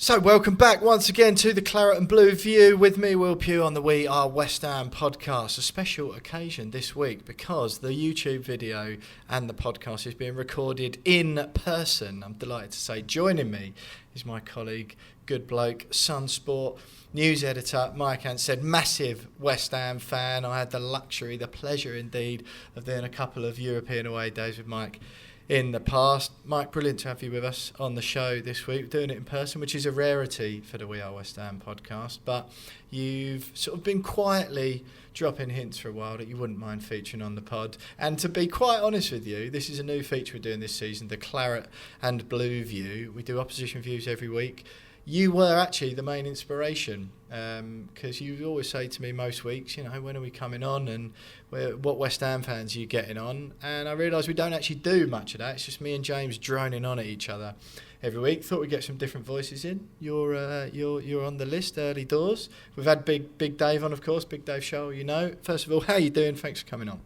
So welcome back once again to the Claret Blue View with me, Will Pugh, on the We Are West Ham podcast. A special occasion this week because the YouTube video and the podcast is being recorded in person. I'm delighted to say joining me is my colleague, good bloke, Sun Sport news editor, Mike Anstead, massive West Ham fan. I had the luxury, the pleasure indeed, of doing a couple of European away days with Mike in the past. Mike, brilliant to have you with us on the show this week, doing it in person, which is a rarity for the We Are West Ham podcast. But you've sort of been quietly dropping hints for a while that you wouldn't mind featuring on the pod. And to be quite honest with you, this is a new feature we're doing this season, the Claret and Blue View. We do opposition views every week. You were actually the main inspiration because you always say to me most weeks, you know, when are we coming on and what West Ham fans are you getting on? And I realised we don't actually do much of that. It's just me and James droning on at each other every week. Thought we'd get some different voices in. You're on the list early doors. We've had Big Dave on, of course, Big Dave Show, you know. First of all, how are you doing? Thanks for coming on.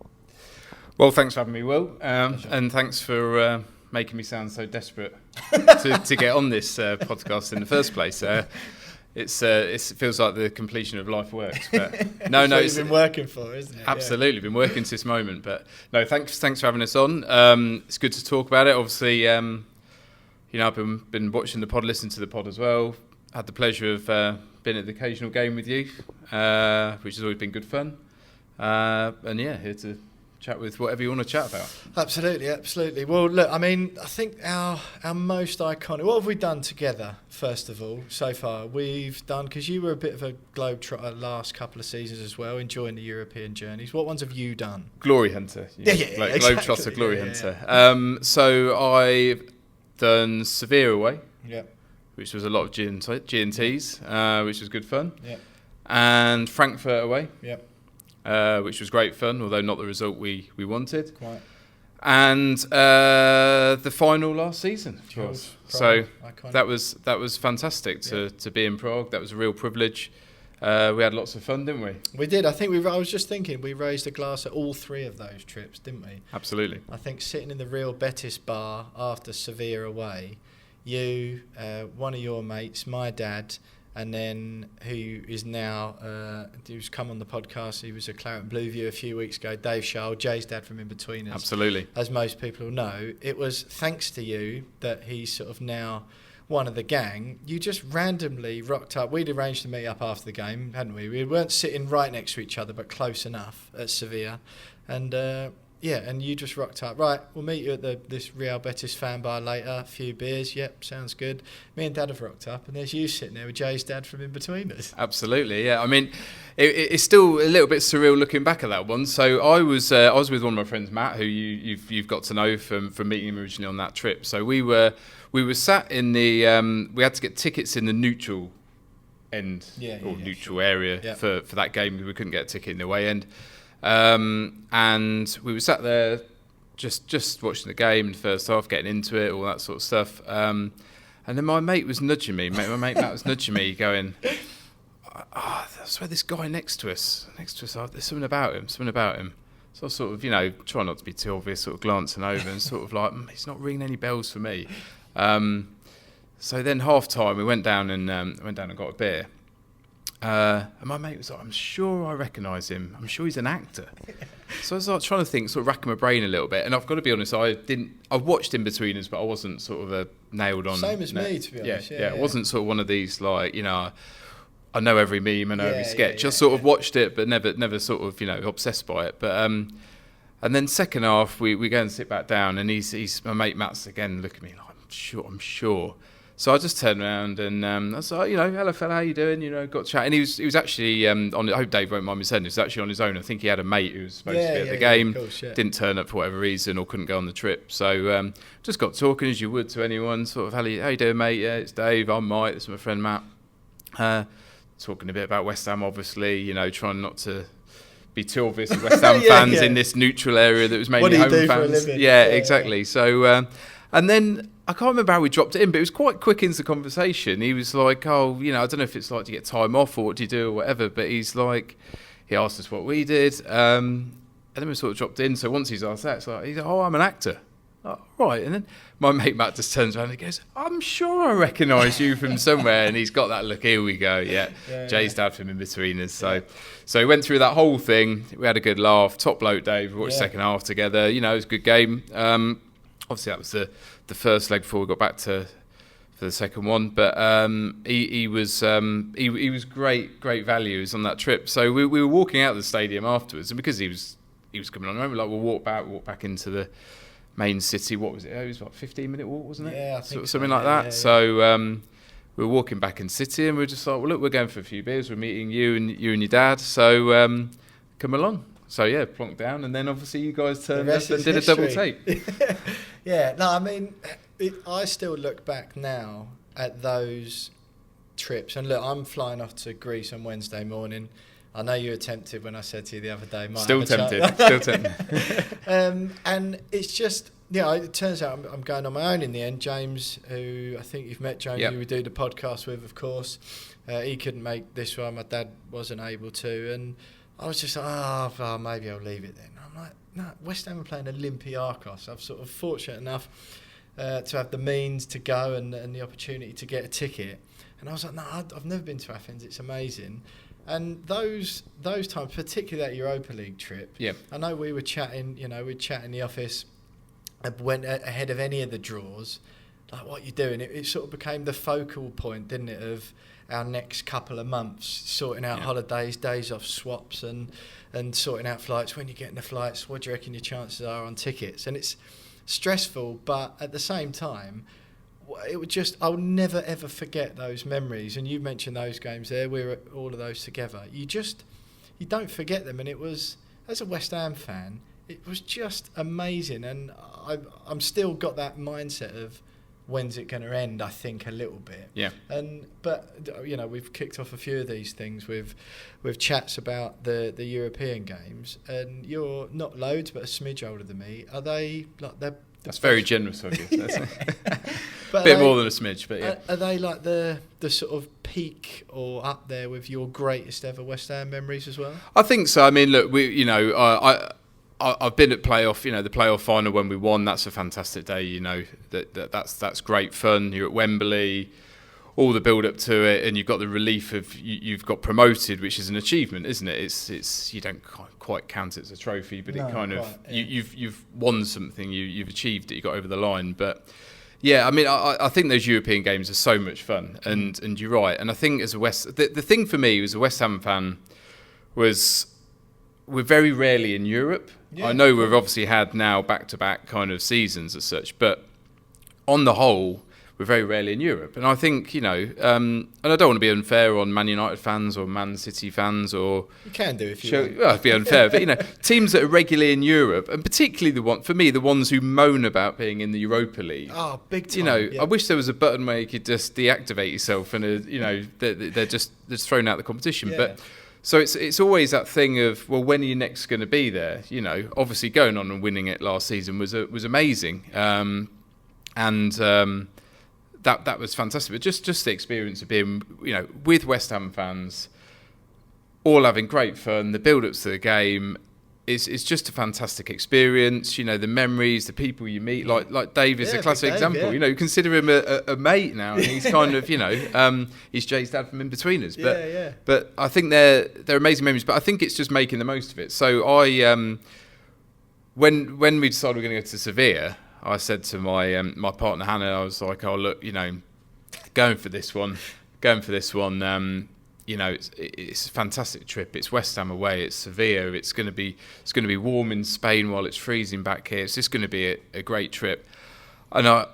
Well, thanks for having me, Will, and thanks for making me sound so desperate to get on this podcast in the first place. It feels like the completion of life works. But no, it's been working for, isn't it? Absolutely, been working since this moment. But no, thanks for having us on. It's good to talk about it. Obviously, you know, I've been watching the pod, listening to the pod as well. Had the pleasure of being at the occasional game with you, which has always been good fun. And yeah, here to chat with whatever you want to chat about. Absolutely. Well, look, I mean, I think our most iconic... What have we done together, first of all, so far? We've done... Because you were a bit of a globetrotter last couple of seasons as well, enjoying the European journeys. What ones have you done? Glory Hunter. Yeah, like exactly. Globetrotter, Glory Hunter. So I've done Severe away, which was a lot of G&Ts, which was good fun. Yeah. And Frankfurt away. Yeah. Which was great fun, although not the result we wanted. Quite. And the final last season, of course. So iconic. that was fantastic to be in Prague. That was a real privilege. We had lots of fun, didn't we? We did. I think I was just thinking we raised a glass at all three of those trips, didn't we? Absolutely. I think sitting in the Real Betis bar after Sevilla away, you, one of your mates, my dad, and then who is now, who's come on the podcast, he was a Claret Blue View a few weeks ago, Dave Shull, Jay's dad from In Between Us. Absolutely. As most people know, it was thanks to you that he's sort of now one of the gang. You just randomly rocked up. We'd arranged to meet up after the game, hadn't we? We weren't sitting right next to each other, but close enough at Sevilla. And and you just rocked up. Right, we'll meet you at this Real Betis fan bar later. A few beers. Yep, sounds good. Me and Dad have rocked up, and there's you sitting there with Jay's dad from In Between Us. Absolutely, yeah. I mean, it's still a little bit surreal looking back at that one. So I was with one of my friends, Matt, who you've got to know from meeting him originally on that trip. So we were sat in the we had to get tickets in the neutral end neutral area for that game because we couldn't get a ticket in the away end. And we were sat there just watching the game in the first half, getting into it, all that sort of stuff. And then my mate was nudging me. My mate Matt was nudging me, going, I swear this guy next to us, there's something about him. So I sort of, you know, try not to be too obvious, sort of glancing over and sort of like, he's not ringing any bells for me. So then half time, we went down and got a beer. And my mate was like, I'm sure I recognise him. I'm sure he's an actor. So I was like trying to think, sort of racking my brain a little bit. And I've got to be honest, I watched In Between Us, but I wasn't sort of nailed on. Same as me, to be honest. Yeah. It wasn't sort of one of these like, you know, I know every meme, I know every sketch. I sort of watched it, but never sort of, you know, obsessed by it. But and then second half, we go and sit back down, and he's my mate Matt's again looking at me like, I'm sure. So I just turned around and I was like, you know, hello fella, how you doing? You know, got to chat. And he was actually I hope Dave won't mind me saying this, he was actually on his own. I think he had a mate who was supposed to be at the game, of course, didn't turn up for whatever reason or couldn't go on the trip. So just got talking as you would to anyone, sort of, how you doing, mate? Yeah, it's Dave, I'm Mike, this is my friend Matt. Talking a bit about West Ham, obviously, you know, trying not to be too obvious as West Ham fans in this neutral area that was mainly home fans. For a living? Exactly. So, and then I can't remember how we dropped it in, but it was quite quick into the conversation. He was like, oh, you know, I don't know if it's like to get time off or what do you do or whatever, but he's like, he asked us what we did, and then we sort of dropped in. So once he's asked that, it's like, he's like, oh, I'm an actor. Oh, right. And then my mate Matt just turns around and he goes, I'm sure I recognise you from somewhere. And he's got that look, here we go. Yeah, Jay's dad from in between us. So we went through that whole thing. We had a good laugh. Top bloke, Dave. We watched the second half together. You know, it was a good game. Obviously, that was the first leg before we got back for the second one. But he was great value. He was on that trip. So we were walking out of the stadium afterwards. And because he was coming on, I remember, like, we'll walk back into the main city. What was it? It was what, 15-minute walk, wasn't it? Yeah, I think something like that. Yeah. So we were walking back in city, and we were just like, well, look, we're going for a few beers. We're meeting you and your dad. So come along. So yeah, plonked down, and then obviously you guys turned up and did a double take. Yeah, no, I mean, I still look back now at those trips, and look, I'm flying off to Greece on Wednesday morning. I know you were tempted when I said to you the other day. Still tempted. And it's just, it turns out I'm going on my own in the end. James, who I think you've met, James, who we do the podcast with, of course, he couldn't make this one. My dad wasn't able to, and I was just like, maybe I'll leave it then. I'm like, no, West Ham are playing Olympiacos. I'm sort of fortunate enough to have the means to go and the opportunity to get a ticket. And I was like, no, I've never been to Athens. It's amazing. And those times, particularly that Europa League trip, I know we were chatting, we'd chat in the office, went ahead of any of the draws, like, what you doing? It sort of became the focal point, didn't it, of our next couple of months, sorting out holidays, days off, swaps, and sorting out flights. When you're getting the flights, what do you reckon your chances are on tickets? And it's stressful, but at the same time, it would just, I'll never ever forget those memories. And you mentioned those games there, we were at all of those together. You don't forget them. And it was, as a West Ham fan, it was just amazing. And I'm still got that mindset of, when's it going to end, I think, a little bit. Yeah. But we've kicked off a few of these things with chats about the European games, and you're not loads but a smidge older than me. Are they like they're That's very generous of you. A bit more than a smidge, but yeah. Are they like the sort of peak or up there with your greatest ever West Ham memories as well? I think so. I mean, look, I've been at playoff, the playoff final when we won. That's a fantastic day. That's great fun. You're at Wembley, all the build up to it, and you've got the relief of you've got promoted, which is an achievement, isn't it? It's you don't quite count it as a trophy, but you've won something. You've achieved it. You got over the line. But yeah, I mean, I think those European games are so much fun, and you're right. And I think as the thing for me as a West Ham fan was, we're very rarely in Europe. Yeah, I know we've obviously had now back-to-back kind of seasons as such, but on the whole, we're very rarely in Europe. And I think, and I don't want to be unfair on Man United fans or Man City fans, or... You can do if you want. Well, it'd be unfair, but, teams that are regularly in Europe, and particularly the ones who moan about being in the Europa League. Oh, big time. I wish there was a button where you could just deactivate yourself and, they're just thrown out of the competition. Yeah. But... So it's always that thing of, well, when are you next going to be there? Obviously going on and winning it last season was amazing, and that was fantastic. But just the experience of being, with West Ham fans, all having great fun, the build-ups to the game. It's just a fantastic experience. The memories, the people you meet. Like Dave is a classic example. Yeah. Consider him a mate now, and he's kind of he's Jay's dad from in between us. But but I think they're amazing memories. But I think it's just making the most of it. So I when we decided we were going to go to Sevilla, I said to my partner Hannah, I was like, oh look, going for this one. It's a fantastic trip. It's West Ham away. It's Sevilla. It's going to be warm in Spain while it's freezing back here. It's just going to be a great trip. And I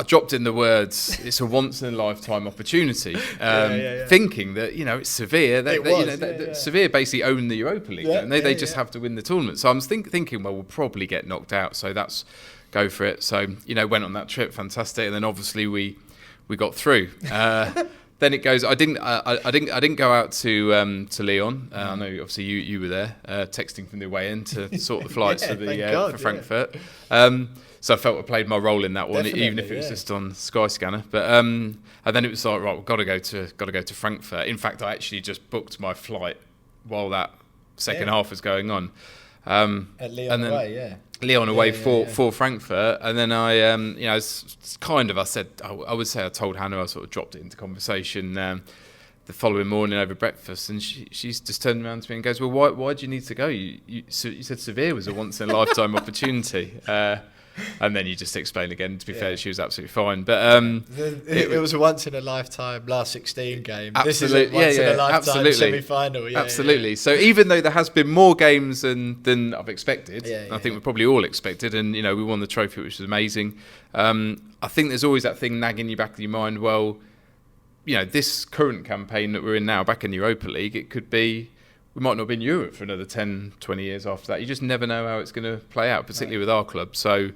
dropped in the words, it's a once in a lifetime opportunity, thinking that it's Sevilla. Sevilla basically own the Europa League, and they just have to win the tournament. So I was thinking, well, we'll probably get knocked out. So that's go for it. So went on that trip, fantastic, and then obviously we got through. Then it goes. I didn't go out to Lyon. I know obviously you were there, texting from the way in to sort the flights for Frankfurt. So I felt I played my role in that one, definitely, even if it was just on Skyscanner. But and then it was like, right, we've got to go to Frankfurt. In fact, I actually just booked my flight while that second half was going on. At Lyon away, Lyon away for Frankfurt, and then I, it's kind of, I would say I told Hannah, I sort of dropped it into conversation the following morning over breakfast, and she's just turned around to me and goes, "Well, why do you need to go? You said Sevilla was a once in a lifetime opportunity." And then you just explain again. To be fair, she was absolutely fine. But it was a once in a lifetime last 16 game. This is a once in a lifetime absolutely. semi-final. Absolutely. So even though there has been more games than I've expected, I think we probably all expected, and we won the trophy, which was amazing. I think there's always that thing nagging you back of your mind. Well, this current campaign that we're in now, back in the Europa League, it could be. We might not be in Europe for another 10, 20 years after that. You just never know how it's going to play out, particularly with our club. So,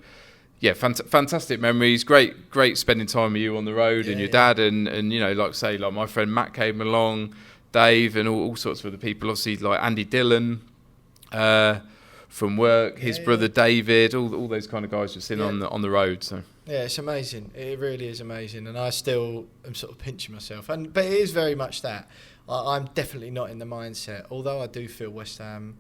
yeah, fantastic memories. Great spending time with you on the road and your dad. And like I say, like my friend Matt came along, Dave, and all sorts of other people. Obviously, like Andy Dillon from work, his brother David, all those kind of guys just in on the road. So. Yeah, it's amazing. It really is amazing. And I still am sort of pinching myself. But it is very much that. I'm definitely not in the mindset, although I do feel West Ham,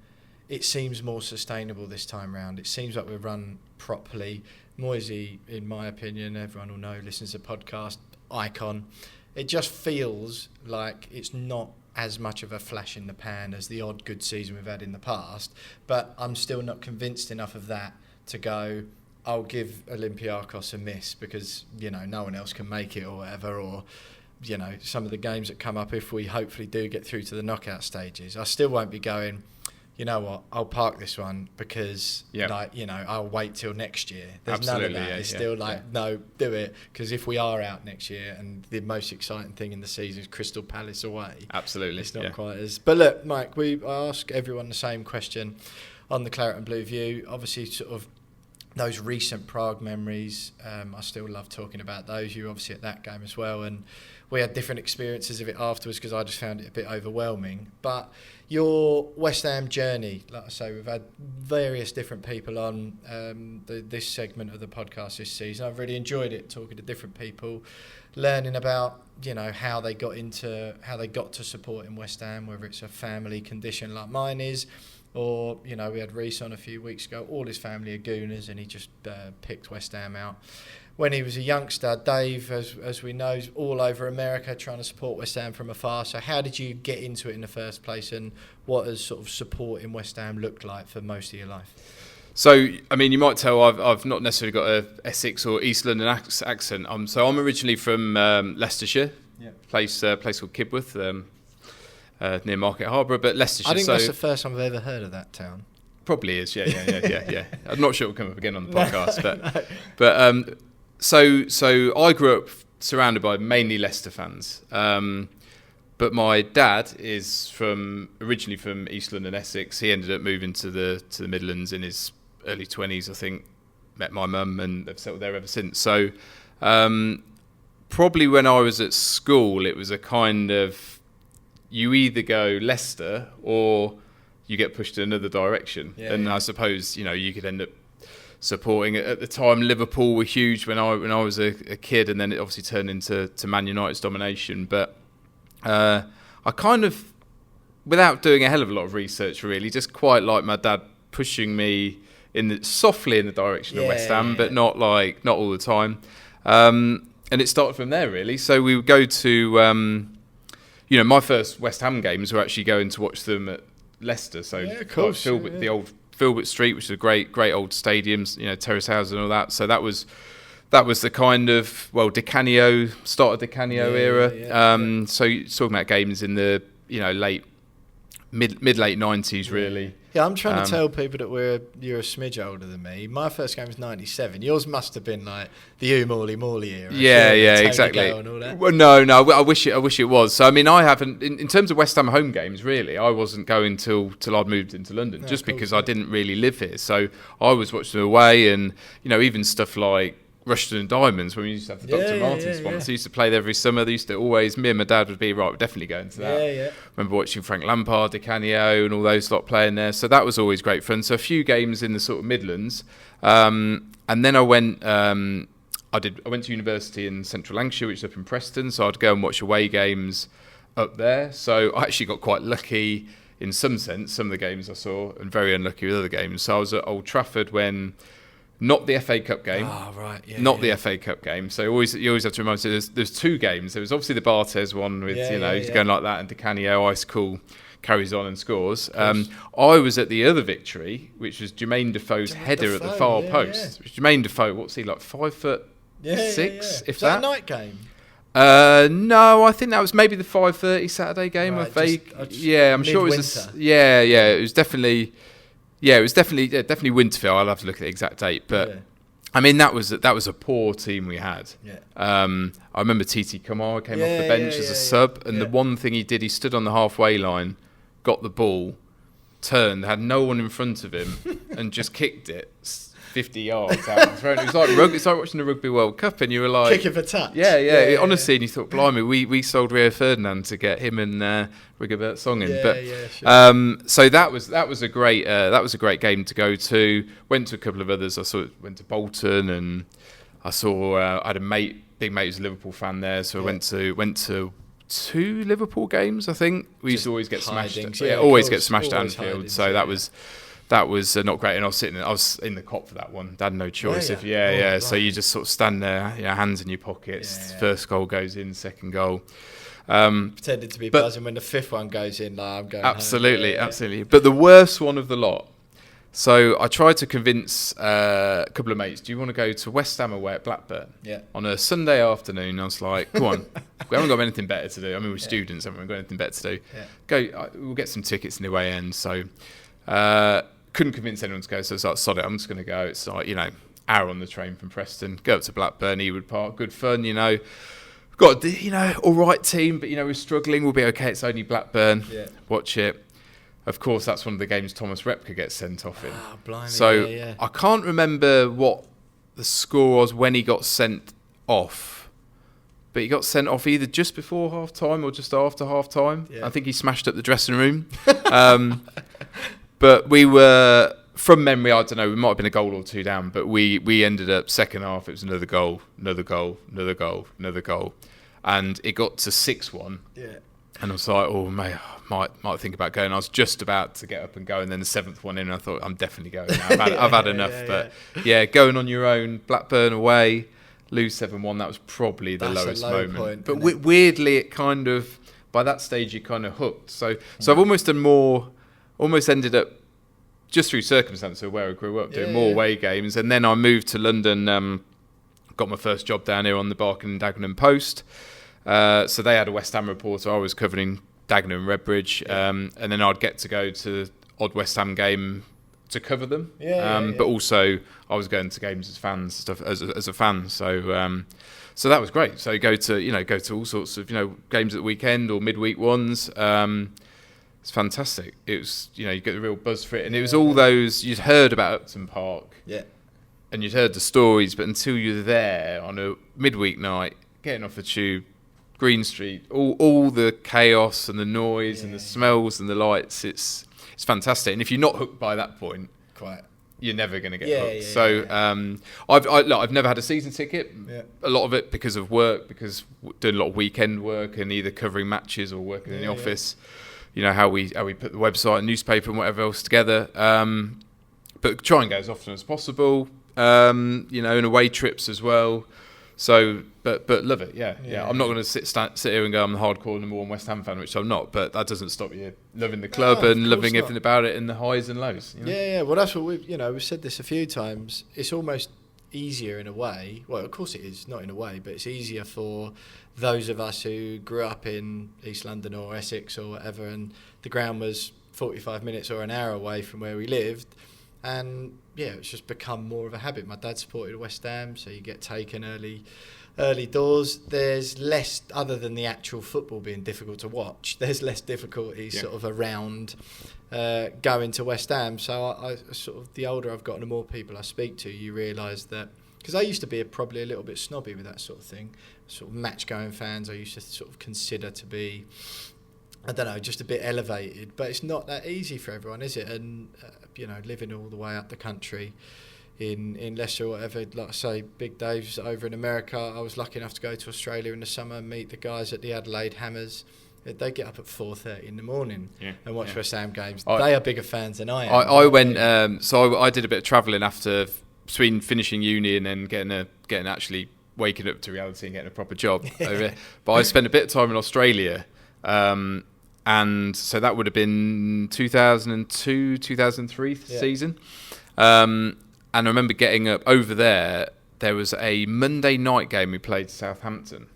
it seems more sustainable this time round. It seems like we're run properly. Moyes, in my opinion, everyone will know, listens to the podcast, icon. It just feels like it's not as much of a flash in the pan as the odd good season we've had in the past, but I'm still not convinced enough of that to go, I'll give Olympiacos a miss because, no one else can make it or whatever, or... some of the games that come up, if we hopefully do get through to the knockout stages, I still won't be going, you know what, I'll park this one because, I'll wait till next year. There's Absolutely, none of that. It's still no, do it, because if we are out next year and the most exciting thing in the season is Crystal Palace away. Absolutely. It's not quite as... But look, Mike, I ask everyone the same question on the Claret and Blue View. Obviously, sort of those recent Prague memories, I still love talking about those. You were obviously at that game as well, and we had different experiences of it afterwards because I just found it a bit overwhelming. But your West Ham journey, like I say, we've had various different people on this segment of the podcast this season. I've really enjoyed it, talking to different people, learning about how they got to supporting West Ham, whether it's a family condition like mine is, or we had Reece on a few weeks ago. All his family are Gooners, and he just picked West Ham out when he was a youngster. Dave, as we know, is all over America trying to support West Ham from afar. So how did you get into it in the first place, and what has sort of support in West Ham looked like for most of your life? So, I mean, you might tell I've not necessarily got a Essex or East London accent. So I'm originally from Leicestershire, place called Kibworth, near Market Harbour, but Leicestershire. I think that's the first time I've ever heard of that town. Probably is, yeah. I'm not sure it'll come up again on the podcast, but so I grew up surrounded by mainly Leicester fans. But my dad is originally from East London, Essex. He ended up moving to the Midlands in his early 20s, I think. Met my mum, and they've settled there ever since. So probably when I was at school, it was a kind of, you either go Leicester or you get pushed in another direction. I suppose you could end up supporting. At the time, Liverpool were huge when I was a kid, and then it obviously turned into Man United's domination. But I kind of, without doing a hell of a lot of research, really, just quite like my dad pushing me softly in the direction of West Ham, but not all the time. And it started from there, really. So we would go to, my first West Ham games were actually going to watch them at Leicester. So of course, the old Filbert Street, which is a great old stadiums, Terrace House and all that. So that was the kind of, start of Di Canio era. So you're talking about games in the late 90s, really. Yeah, I'm trying to tell people that you're a smidge older than me. My first game was 97. Yours must have been like the Morley era. Yeah, exactly. And all that. Well, no, I wish it was. So I mean, I haven't in terms of West Ham home games. Really, I wasn't going till I'd moved into London, just because I didn't really live here. So I was watching them away, and even stuff like Rushden and Diamonds, when we used to have the Dr. Martens sponsor, used to play there every summer. They used to always, me and my dad would be, right, we're definitely going to that. Remember watching Frank Lampard, Di Canio and all those lot playing there. So that was always great fun. So a few games in the sort of Midlands. And then I went to university in Central Lancashire, which is up in Preston. So I'd go and watch away games up there. So I actually got quite lucky in some sense, some of the games I saw, and very unlucky with other games. So I was at Old Trafford when, not the FA Cup game, the FA Cup game. So you always have to remind yourself, there's two games. There was obviously the Barthez one with, he's going like that, and Di Canio, ice cool, carries on and scores. I was at the other victory, which was Jermaine Defoe's header at the far post. Jermaine Defoe, what's he, like 5'6", if Was that a night game? No, I think that was maybe the 5:30 Saturday game. Right, I'm sure it was. It was definitely. Yeah, it was definitely Winterfell. I'll have to look at the exact date, but I mean that was a poor team we had. Yeah. I remember TT Kamara came off the bench as a sub, and the one thing he did, he stood on the halfway line, got the ball, turned, had no one in front of him, and just kicked it 50 yards out and thrown. It's like watching the Rugby World Cup, and you were like, kick of a touch. Honestly, and you thought, blimey, we sold Rio Ferdinand to get him and Rigobert Song in. So that was a great game to go to. Went to a couple of others. Went to Bolton, and I had a big mate who's a Liverpool fan there, so I went to 2 Liverpool games. I think we used to always get smashed. Get smashed at Anfield. So that was not great, and I was in the cop for that one. I had no choice. So you just sort of stand there, hands in your pockets. First goal goes in, second goal. Pretended to be buzzing when the fifth one goes in. Like, I'm going absolutely. But the worst one of the lot. So I tried to convince a couple of mates, do you want to go to West Ham away at Blackburn? Yeah. On a Sunday afternoon, I was like, come on, we haven't got anything better to do. I mean, we're students, haven't we? We've got anything better to do. Yeah. Go, we'll get some tickets in the way end. So couldn't convince anyone to go, so I was like, sod it, I'm just going to go. It's like, hour on the train from Preston, go up to Blackburn, Ewood Park, good fun, Got, all right team, but, we're struggling, we'll be okay, it's only Blackburn, watch it. Of course, that's one of the games Thomas Repka gets sent off in. Oh, blimey, so I can't remember what the score was when he got sent off, but he got sent off either just before half-time or just after half-time. Yeah. I think he smashed up the dressing room. But we were, from memory, I don't know, we might have been a goal or two down, but we ended up second half, it was another goal. And it got to 6-1. Yeah. And I was like, oh, mate, I might think about going. I was just about to get up and go, and then the 7th one in, and I thought, I'm definitely going now. I've had enough. Going on your own, Blackburn away, lose 7-1, that was probably the lowest moment. Point, but weirdly, it kind of, by that stage, you kind of hooked. So I've almost ended up, just through circumstances of where I grew up, doing more away games. And then I moved to London, got my first job down here on the Barking and Dagenham Post. So they had a West Ham reporter. I was covering Dagenham and Redbridge. And then I'd get to go to the odd West Ham game to cover them. But also I was going to games as fans, as a fan. So that was great. So go to all sorts of, games at the weekend or midweek ones. It's fantastic. It was, you get the real buzz for it. And it was all those, you'd heard about Upton Park. Yeah. And you'd heard the stories, but until you're there on a midweek night, getting off the tube, Green Street, all the chaos and the noise and the smells and the lights, it's fantastic. And if you're not hooked by that point, you're never going to get hooked. I've never had a season ticket. Yeah. A lot of it because of work, because doing a lot of weekend work and either covering matches or working in the office. How we put the website and newspaper and whatever else together. But try and go as often as possible. And away trips as well. So, but love it. Yeah. I'm not going to sit here and go, I'm the hardcore number one West Ham fan, which I'm not. But that doesn't stop you loving the club and loving everything about it and the highs and lows. Yeah. Well, that's what we've said this a few times. It's almost easier in a way. Well, of course it is, not in a way, but it's easier for those of us who grew up in East London or Essex or whatever, and the ground was 45 minutes or an hour away from where we lived, and it's just become more of a habit. My dad supported West Ham, so you get taken early doors. There's less, other than the actual football being difficult to watch, there's less difficulties sort of around going to West Ham. So I sort of, the older I've gotten, the more people I speak to, you realise that, because I used to be probably a little bit snobby with that sort of thing. Sort of match-going fans I used to sort of consider to be, I don't know, just a bit elevated. But it's not that easy for everyone, is it? And, living all the way up the country in Leicester or whatever, like I say, Big Dave's over in America. I was lucky enough to go to Australia in the summer and meet the guys at the Adelaide Hammers. They get up at 4:30 in the morning and watch West Ham games. They are bigger fans than I am. I went, so I did a bit of travelling between finishing uni and then getting actually waking up to reality and getting a proper job over here. But I spent a bit of time in Australia, and so that would have been 2002, 2003 season. And I remember getting up over there. There was a Monday night game we played Southampton,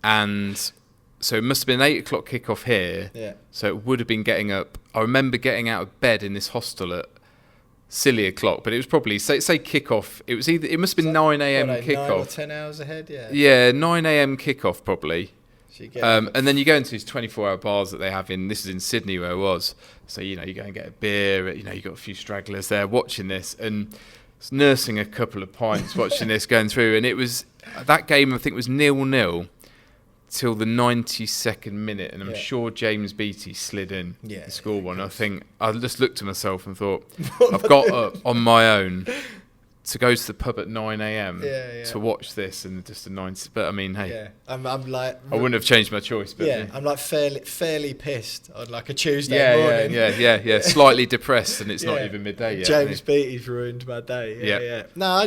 and so it must have been 8 o'clock kickoff here. Yeah. So it would have been getting up. I remember getting out of bed in this hostel at silly o'clock, but it was probably say kickoff. It must have been 9 a.m. kickoff. 9 or 10 hours ahead, yeah. Yeah, 9 a.m. kickoff probably. So and then you go into these 24-hour bars that they have this is in Sydney where I was. So you go and get a beer. You got a few stragglers there watching this and nursing a couple of pints, watching this going through. And it was that game. I think was 0-0 till the 92nd minute, and I'm sure James Beattie slid in to score one. I think I just looked at myself and thought, I've got up on my own to go to the pub at 9 a.m. To watch this, and just a 90. But I mean, hey, I'm like, I wouldn't have changed my choice. But I'm like fairly pissed on like a Tuesday morning. Yeah, slightly depressed, and it's not even midday yet. James Beattie's ruined my day. Yeah. No,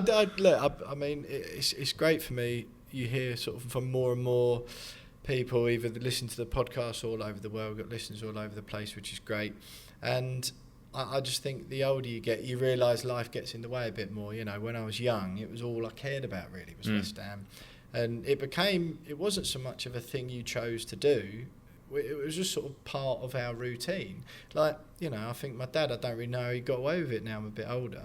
I mean, it's great for me. You hear sort of from more and more people either listen to the podcast all over the world. We've got listeners all over the place, which is great. And I just think the older you get, you realise life gets in the way a bit more. When I was young, it was all I cared about really was West Ham. And it wasn't so much of a thing you chose to do. It was just sort of part of our routine. Like, I think my dad, I don't really know how he got away with it now I'm a bit older.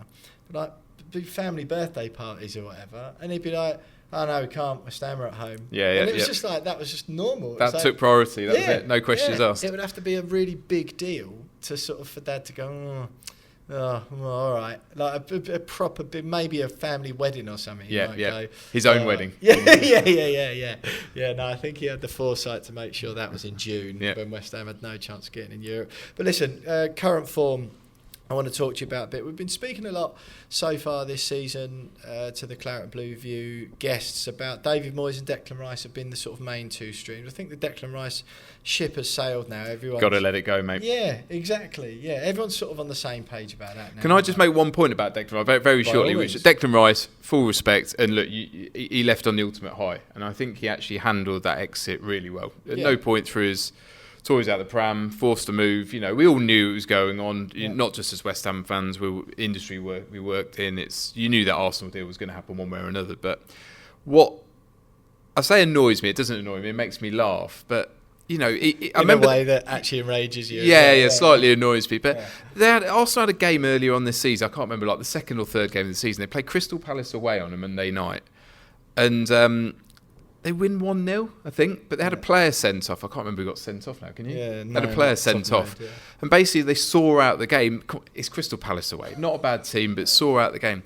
But like, big family birthday parties or whatever, and he'd be like, oh no, we can't, West Ham are at home. And it was just like, that was just normal. That took priority, that was it, no questions asked. It would have to be a really big deal for dad to go, all right. Like a proper, maybe a family wedding or something. Go, his own wedding. Yeah, no, I think he had the foresight to make sure that was in June when West Ham had no chance of getting in Europe. But listen, current form, I want to talk to you about a bit. We've been speaking a lot so far this season to the Claret Blue View guests about David Moyes and Declan Rice have been the sort of main two streams. I think the Declan Rice ship has sailed now. Everyone's got to let it go, mate. Yeah, exactly. Yeah, everyone's sort of on the same page about that now. Can I just make one point about Declan Rice very, very shortly? Which Declan Rice, full respect, and look, he left on the ultimate high, and I think he actually handled that exit really well. At no point through his toys out the pram, forced to move. We all knew it was going on. Not just as West Ham fans, industry we worked in. You knew that Arsenal deal was going to happen one way or another. But what I say annoys me, it doesn't annoy me. It makes me laugh. But I remember a way that actually enrages you. Yeah, slightly annoys me. But Arsenal had a game earlier on this season. I can't remember, like the second or third game of the season. They played Crystal Palace away on a Monday night, and they win 1-0, I think, but they had a player sent off. I can't remember who got sent off now, can you? Yeah, had a player sent off. And basically they saw out the game. It's Crystal Palace away. Not a bad team, but saw out the game.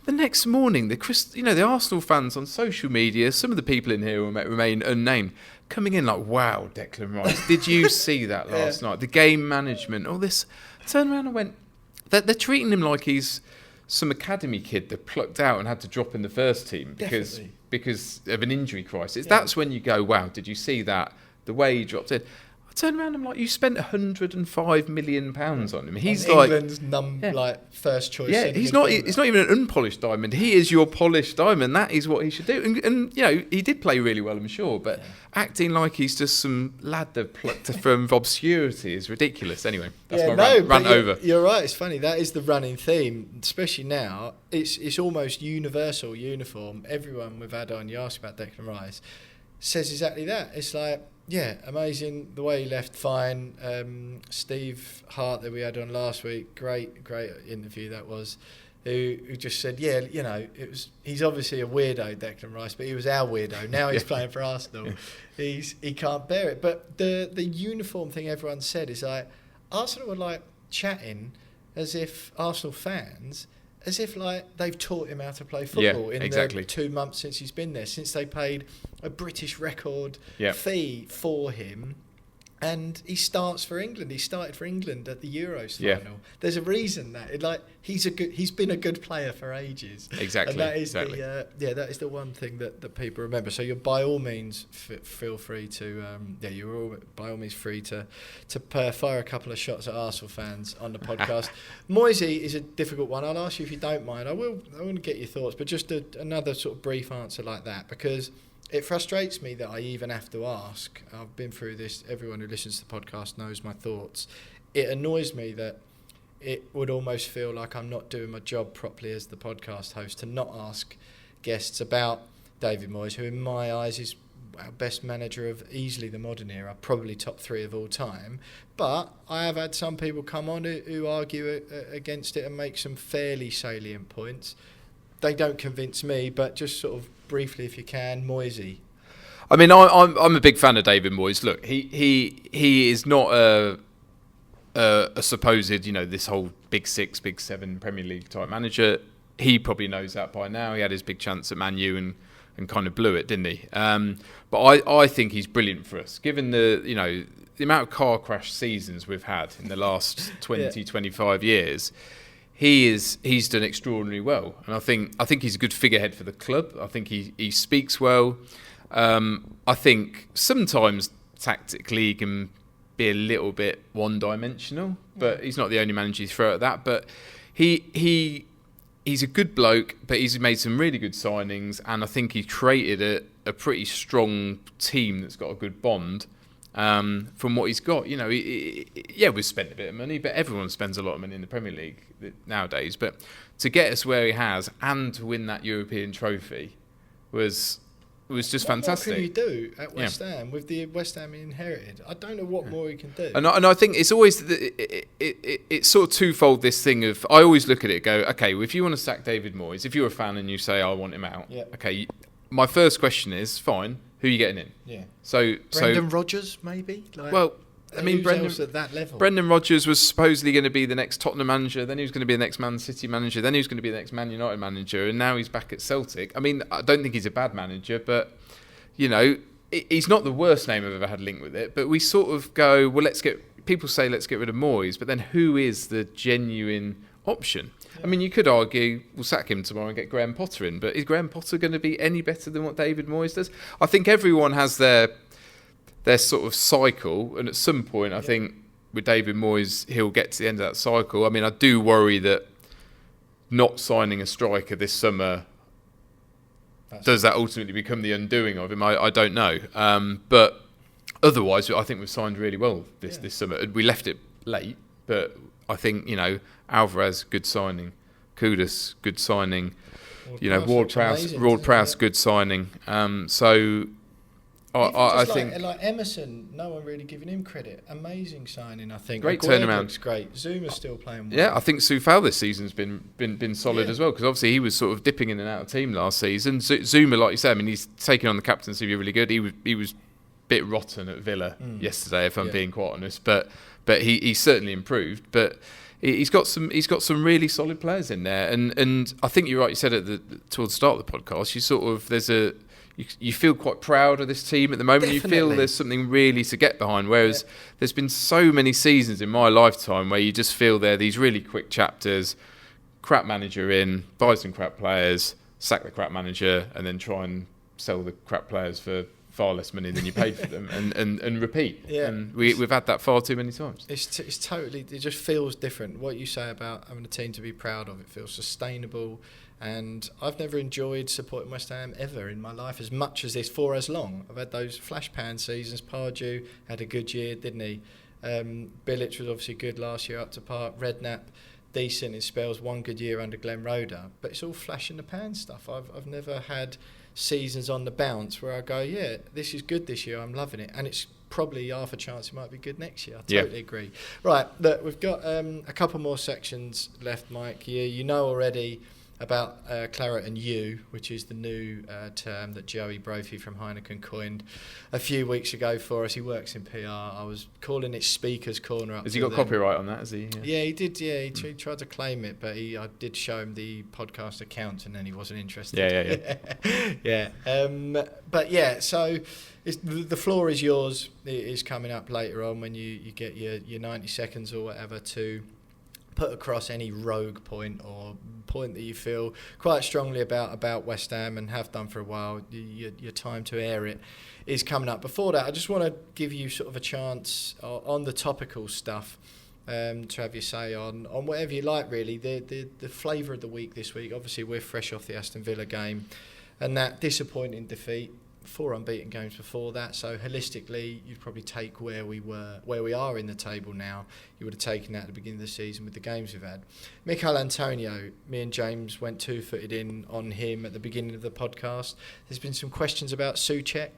The next morning, the Arsenal fans on social media, some of the people in here will remain unnamed, coming in like, wow, Declan Rice, did you see that last night? The game management, all this. I turned around and went, they're treating him like he's some academy kid that plucked out and had to drop in the first team because of an injury crisis. That's when you go, wow, did you see that? The way he dropped in. I turned around and I'm like, you spent £105 million on him. He's on England's first choice. Yeah, he's not even an unpolished diamond. He is your polished diamond. That is what he should do. And he did play really well, I'm sure, but acting like he's just some lad that plucked from obscurity is ridiculous. Anyway, that's my rant over. You're right. It's funny. That is the running theme, especially now. It's almost universal, uniform. Everyone we've had on, you ask about Declan Rice, says exactly that. It's like, amazing the way he left. Fine. Steve Hart that we had on last week, great interview that was. Who just said, he's obviously a weirdo, Declan Rice, but he was our weirdo. Now he's playing for Arsenal. He can't bear it. But the uniform thing everyone said is like, Arsenal were like chatting as if Arsenal fans, as if like they've taught him how to play football in the 2 months since he's been there, since they paid a British record fee for him. And he starts for England. He started for England at the Euros Yeah. final. There's a reason that he's been a good player for ages. Exactly. And that is exactly. that is the one thing that people remember. So you're by all means feel free to you're all by all means free to fire a couple of shots at Arsenal fans on the podcast. Moisey is a difficult one. I'll ask you if you don't mind. I want to get your thoughts, but just another sort of brief answer like that, because it frustrates me that I even have to ask. I've been through this. Everyone who listens to the podcast knows my thoughts. It annoys me that it would almost feel like I'm not doing my job properly as the podcast host to not ask guests about David Moyes, who in my eyes is our best manager of easily the modern era, probably top 3 of all time. But I have had some people come on who argue against it and make some fairly salient points. They don't convince me, but just sort of briefly, if you can, Moisey. I mean, I'm a big fan of David Moyes. Look, he is not a supposed, this whole Big 6, Big 7 Premier League type manager. He probably knows that by now. He had his big chance at Man U and kind of blew it, didn't he? But I think he's brilliant for us, given the amount of car crash seasons we've had in the last 20, 25 years. He's done extraordinarily well, and I think he's a good figurehead for the club. I think he speaks well. I think sometimes tactically he can be a little bit one-dimensional, but he's not the only manager you throw at that. But he's a good bloke, but he's made some really good signings, and I think he created a pretty strong team that's got a good bond. From what he's got, we've spent a bit of money, but everyone spends a lot of money in the Premier League nowadays. But to get us where he has and to win that European trophy was just fantastic. What can you do at West Ham with the West Ham he inherited? I don't know what more he can do. And I think it's always it's sort of twofold. This thing of, I always look at it, go, okay, well, if you want to sack David Moyes, if you're a fan and you say I want him out, okay, my first question is, fine, who are you getting in? Yeah. So Brendan Rodgers, maybe? Brendan at that level? Brendan Rodgers was supposedly going to be the next Tottenham manager, then he was going to be the next Man City manager, then he was going to be the next Man United manager, and now he's back at Celtic. I mean, I don't think he's a bad manager, but, he's not the worst name I've ever had linked with it, but we sort of go, well, people say let's get rid of Moyes, but then who is the genuine option? I mean, you could argue we'll sack him tomorrow and get Graham Potter in, but is Graham Potter going to be any better than what David Moyes does? I think everyone has their sort of cycle, and at some point, I think with David Moyes, he'll get to the end of that cycle. I mean, I do worry that not signing a striker this summer, does that ultimately become the undoing of him? I don't know. But otherwise, I think we've signed really well this summer. We left it late, but I think, Alvarez, good signing. Kudus, good signing. Ward-Prowse, good signing. I think like Emerson, no one really giving him credit. Amazing signing, I think. Great turnaround. Looks great. Zuma's still playing well. Yeah, I think Soufal this season's been solid as well, because obviously he was sort of dipping in and out of team last season. Zuma, like you said, I mean, he's taking on the captaincy really good. He was a bit rotten at Villa yesterday, if I'm being quite honest, but he certainly improved. But he's got some really solid players in there, and I think you're right. You said towards the start of the podcast, you feel quite proud of this team at the moment. Definitely. You feel there's something really to get behind, whereas there's been so many seasons in my lifetime where you just feel they're these really quick chapters, crap manager in, buy some crap players, sack the crap manager, and then try and sell the crap players for far less money than you paid for them, and repeat. Yeah. And we've had that far too many times. It's totally, it just feels different. What you say about having a team to be proud of, it feels sustainable. And I've never enjoyed supporting West Ham ever in my life as much as this for as long. I've had those flashpan seasons. Pardew had a good year, didn't he? Bilic was obviously good last year up to par. Redknapp, decent in spells, one good year under Glenn Roeder. But it's all flash in the pan stuff. I've never had seasons on the bounce where I go, yeah, this is good this year, I'm loving it. And it's probably half a chance it might be good next year. I totally agree. Right, look, we've got a couple more sections left, Mike. You know already about Claret You, which is the new term that Joey Brophy from Heineken coined a few weeks ago for us. He works in PR. I was calling it Speaker's Corner. Has he got copyright on that? Has he? Yeah, he did. Yeah, he tried to claim it, but I did show him the podcast account, and then he wasn't interested. Yeah. But yeah, so the floor is yours. It is coming up later on when you get your 90 seconds or whatever to put across any rogue point or point that you feel quite strongly about West Ham and have done for a while. Your time to air it is coming up. Before that, I just want to give you sort of a chance on the topical stuff to have your say on whatever you like, really. The flavour of the week this week, obviously we're fresh off the Aston Villa game and that disappointing defeat. 4 unbeaten games before that, so holistically you'd probably take where we are in the table now. You would have taken that at the beginning of the season with the games we've had. Mikel Antonio, me and James went two-footed in on him at the beginning of the podcast. There's been some questions about Souček.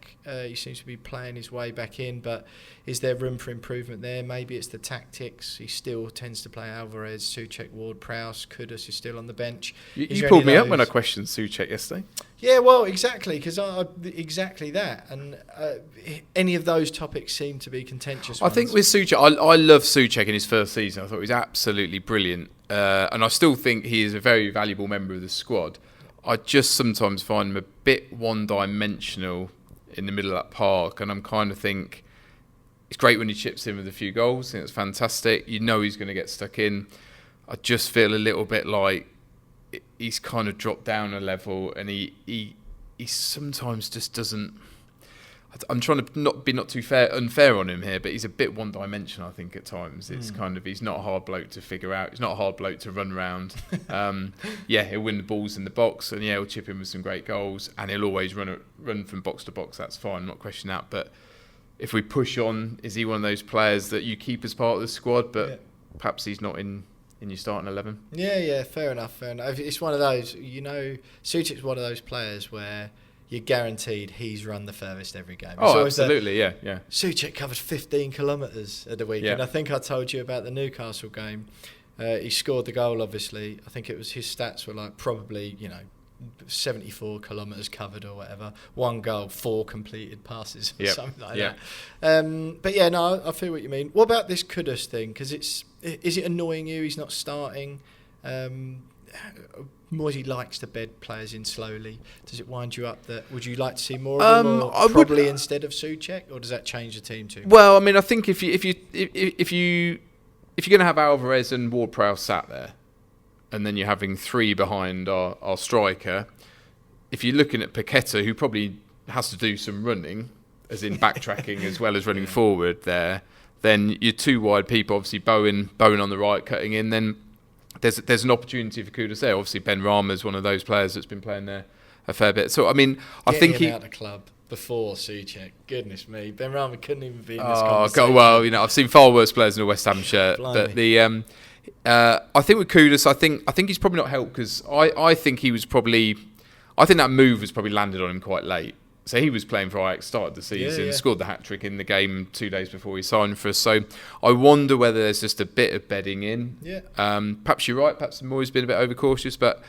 He seems to be playing his way back in, but is there room for improvement there? Maybe it's the tactics. He still tends to play Alvarez, Souček, Ward-Prowse. Kudus is still on the bench. You pulled me up when I questioned Souček yesterday. Yeah, well, exactly, because exactly that, and any of those topics seem to be contentious. I think with Souček, I love Souček in his first season. I thought he was absolutely brilliant, and I still think he is a very valuable member of the squad. I just sometimes find him a bit one-dimensional in the middle of that park, and I'm kind of think it's great when he chips in with a few goals. I think it's fantastic. You know he's going to get stuck in. I just feel a little bit like he's kind of dropped down a level, and he sometimes just doesn't. I'm trying to not be too unfair on him here, but he's a bit one-dimensional. I think at times it's kind of he's not a hard bloke to figure out. He's not a hard bloke to run around. He'll win the balls in the box, and he'll chip in with some great goals, and he'll always run from box to box. That's fine, I'm not questioning that. But if we push on, is he one of those players that you keep as part of the squad, but perhaps he's not in your starting 11? Yeah, fair enough. It's one of those, Souček's one of those players where you're guaranteed he's run the furthest every game. Oh, absolutely, yeah. Souček covers 15 kilometres at the week, and I think I told you about the Newcastle game. He scored the goal, obviously. I think it was his stats were like probably, 74 kilometres covered or whatever. 1 goal, 4 completed passes, or something like that. But yeah, no, I feel what you mean. What about this Kudus thing? Because is it annoying you? He's not starting. Moyes likes to bed players in slowly. Does it wind you up that would you like to see more of him, or probably instead of Souček, or does that change the team too much? Well, I mean, I think if you're going to have Alvarez and Ward-Prowse sat there, and then you're having 3 behind our striker, if you're looking at Paqueta, who probably has to do some running, as in backtracking as well as running forward there, then you're 2 wide people, obviously Bowen on the right cutting in, then there's an opportunity for Kudus there. Obviously Ben Rama's one of those players that's been playing there a fair bit. So I mean, I think he out of the club before Souček. Goodness me, Ben Rama couldn't even be in this conversation. Oh well, I've seen far worse players in a West Ham shirt. But the I think with Kudus, I think he's probably not helped because I think that move was probably landed on him quite late. So he was playing for Ajax, started the season, scored the hat-trick in the game 2 days before he signed for us. So I wonder whether there's just a bit of bedding in. Yeah. Perhaps you're right, perhaps Moyes been a bit overcautious, but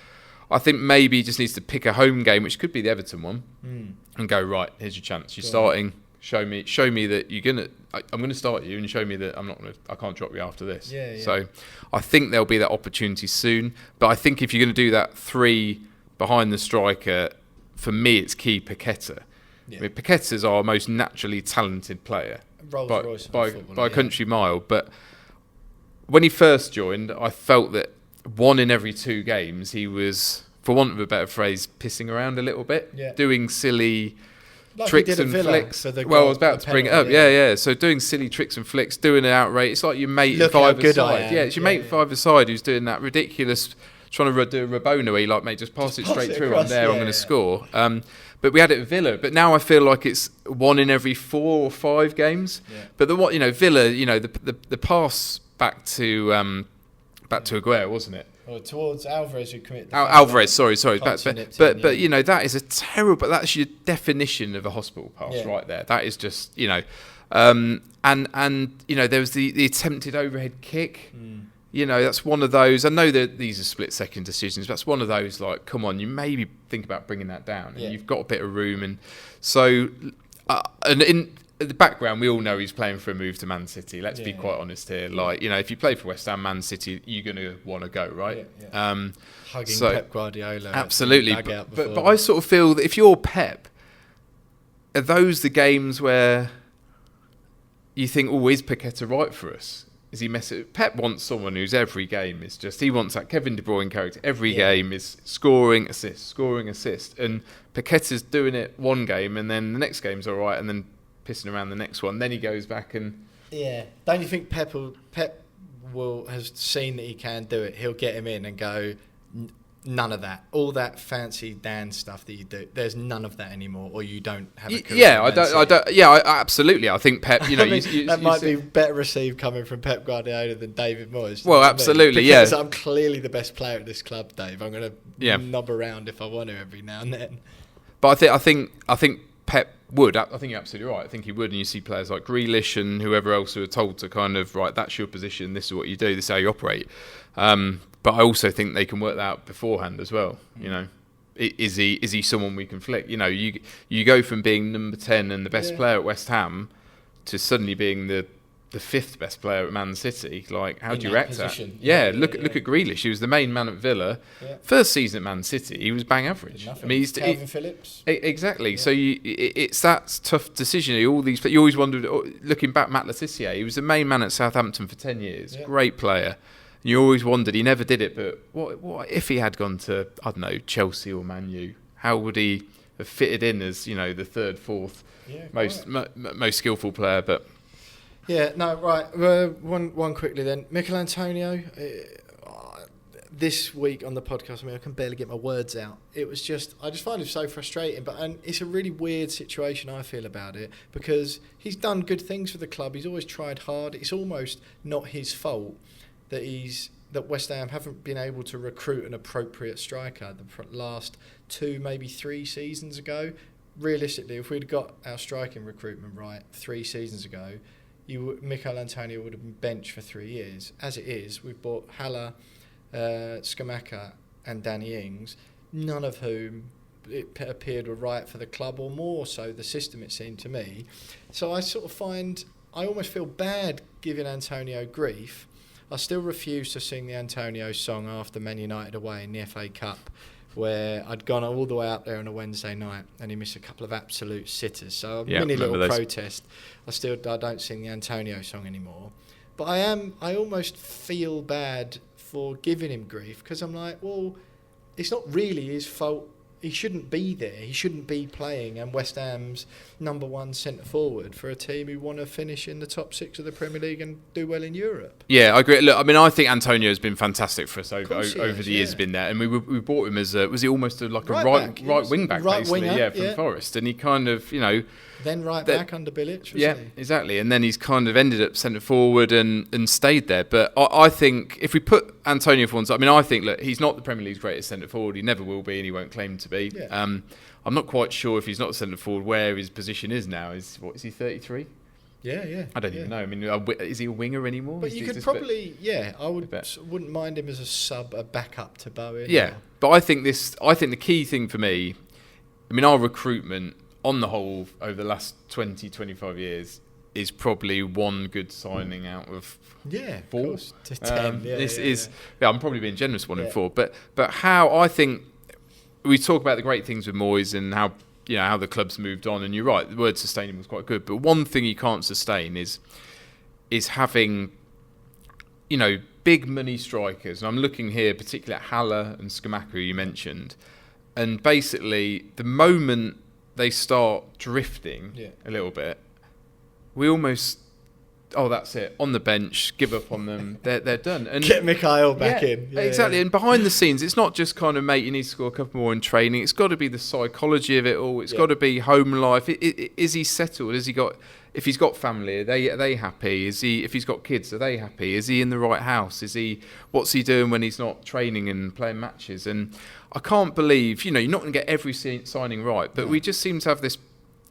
I think maybe he just needs to pick a home game, which could be the Everton one, and go, right, here's your chance. You're starting. Show me that I'm going to start you, and show me that I can't drop you after this. Yeah. So I think there'll be that opportunity soon. But I think if you're going to do that 3 behind the striker, for me, it's key Paqueta. Yeah. I mean, Paqueta's our most naturally talented player by a country mile. But when he first joined, I felt that 1 in every 2 games, he was, for want of a better phrase, pissing around a little bit, doing silly tricks and flicks. I was about to bring it up. Yeah. So doing silly tricks and flicks, doing an outrage. It's like your mate 5-a-side. Yeah, it's your mate 5-a-side who's doing that ridiculous, trying to do a Rabona-y, like, mate, just pass it straight through. I'm there, I'm going to score. But we had it at Villa. But now I feel like it's 1 in every 4 or 5 games. Yeah. But Villa, the pass back to Aguero, wasn't it? Or towards Alvarez, who committed the Alvarez, sorry. But that is a terrible. That's your definition of a hospital pass right there. That is just and there was the attempted overhead kick. That's one of those. I know that these are split-second decisions, but that's one of those, like, come on, you maybe think about bringing that down. And you've got a bit of room. And so, and in the background, we all know he's playing for a move to Man City. Let's be quite honest here. Like, if you play for West Ham, Man City, you're going to want to go, right? Hugging Pep Guardiola. Absolutely. But I sort of feel that if you're Pep, are those the games where you think, oh, is Paqueta right for us? Is he messing? Pep wants someone whose every game is just, he wants that Kevin De Bruyne character. Every game is scoring, assist. And Paqueta's doing it one game, and then the next game's all right, and then pissing around the next one. Then he goes back and... Yeah. Don't you think Pep has seen that he can do it? He'll get him in and go, none of that. All that fancy Dan stuff that you do, there's none of that anymore, or you don't have a career. Yeah, I don't. Yeah, absolutely. I think Pep. That might be better received coming from Pep Guardiola than David Moyes. Well, absolutely, because I'm clearly the best player at this club, Dave. I'm going to knob around if I want to every now and then. But I think Pep would. I think you're absolutely right. I think he would, and you see players like Grealish and whoever else who are told to kind of, right, that's your position. This is what you do. This is how you operate. But I also think they can work that out beforehand as well. Is he someone we can flick? You go from being number 10 and the best player at West Ham to suddenly being the fifth best player at Man City. Like, how do you react to that? Look at Grealish. He was the main man at Villa. First season at Man City, he was bang average. Calvin Phillips. Exactly. Yeah. So it's that tough decision. You always wondered, looking back, Matt Letizia, he was the main man at Southampton for 10 years. Great player. You always wondered, he never did it, but what if he had gone to, I don't know, Chelsea or Man U? How would he have fitted in as, the third, fourth most skillful player? But one quickly then. Mikel Antonio, this week on the podcast, I can barely get my words out. It was I just find it so frustrating, and it's a really weird situation I feel about it, because he's done good things for the club. He's always tried hard. It's almost not his fault that West Ham haven't been able to recruit an appropriate striker the last 2, maybe 3 seasons ago. Realistically, if we'd got our striking recruitment right 3 seasons ago, Mikel Antonio would have been benched for 3 years. As it is, we've bought Haller, Scamacca and Danny Ings, none of whom it appeared were right for the club, or more so the system, it seemed to me. So I almost feel bad giving Antonio grief. I still refuse to sing the Antonio song after Man United away in the FA Cup, where I'd gone all the way up there on a Wednesday night and he missed a couple of absolute sitters. So a mini little protest. I don't sing the Antonio song anymore. But I almost feel bad for giving him grief, because I'm like, well, it's not really his fault. He shouldn't be there. He shouldn't be playing and West Ham's number 1 centre forward for a team who want to finish in the top 6 of the Premier League and do well in Europe. Yeah, I agree. Look, I think Antonio has been fantastic for us over the years. Been there, and we bought him as was he almost like a right wing back, basically, from Forest, and he kind of then back under Bilic. Yeah, exactly. And then he's kind of ended up centre forward and stayed there. But I think if we put Antonio for one side, I think, look, he's not the Premier League's greatest centre forward. He never will be, and he won't claim to be. Yeah. I'm not quite sure if he's not centre forward where his position is now. Is he 33? Yeah. I don't even know. Is he a winger anymore? But you could probably, I wouldn't mind him as a backup to Bowen. Yeah, but I think the key thing for me, our recruitment on the whole over the last 20, 25 years is probably one good signing out of 4 to 10. I'm probably being generous, 1 in 4. But how I think we talk about the great things with Moyes and how the club's moved on, and you're right, the word sustaining was quite good. But one thing you can't sustain is having big money strikers. And I'm looking here particularly at Haller and Scamacca, who you mentioned, and basically the moment they start drifting a little bit, we almost, that's it, on the bench, give up on them, they're done. And get Mikhail back in. Yeah, exactly. And behind the scenes, it's not just kind of, mate, you need to score a couple more in training. It's got to be the psychology of it all. It's got to be home life. Is he settled? If he's got family, are they happy? If he's got kids, are they happy? Is he in the right house? What's he doing when he's not training and playing matches? And I can't believe, you're not going to get every signing right, but we just seem to have this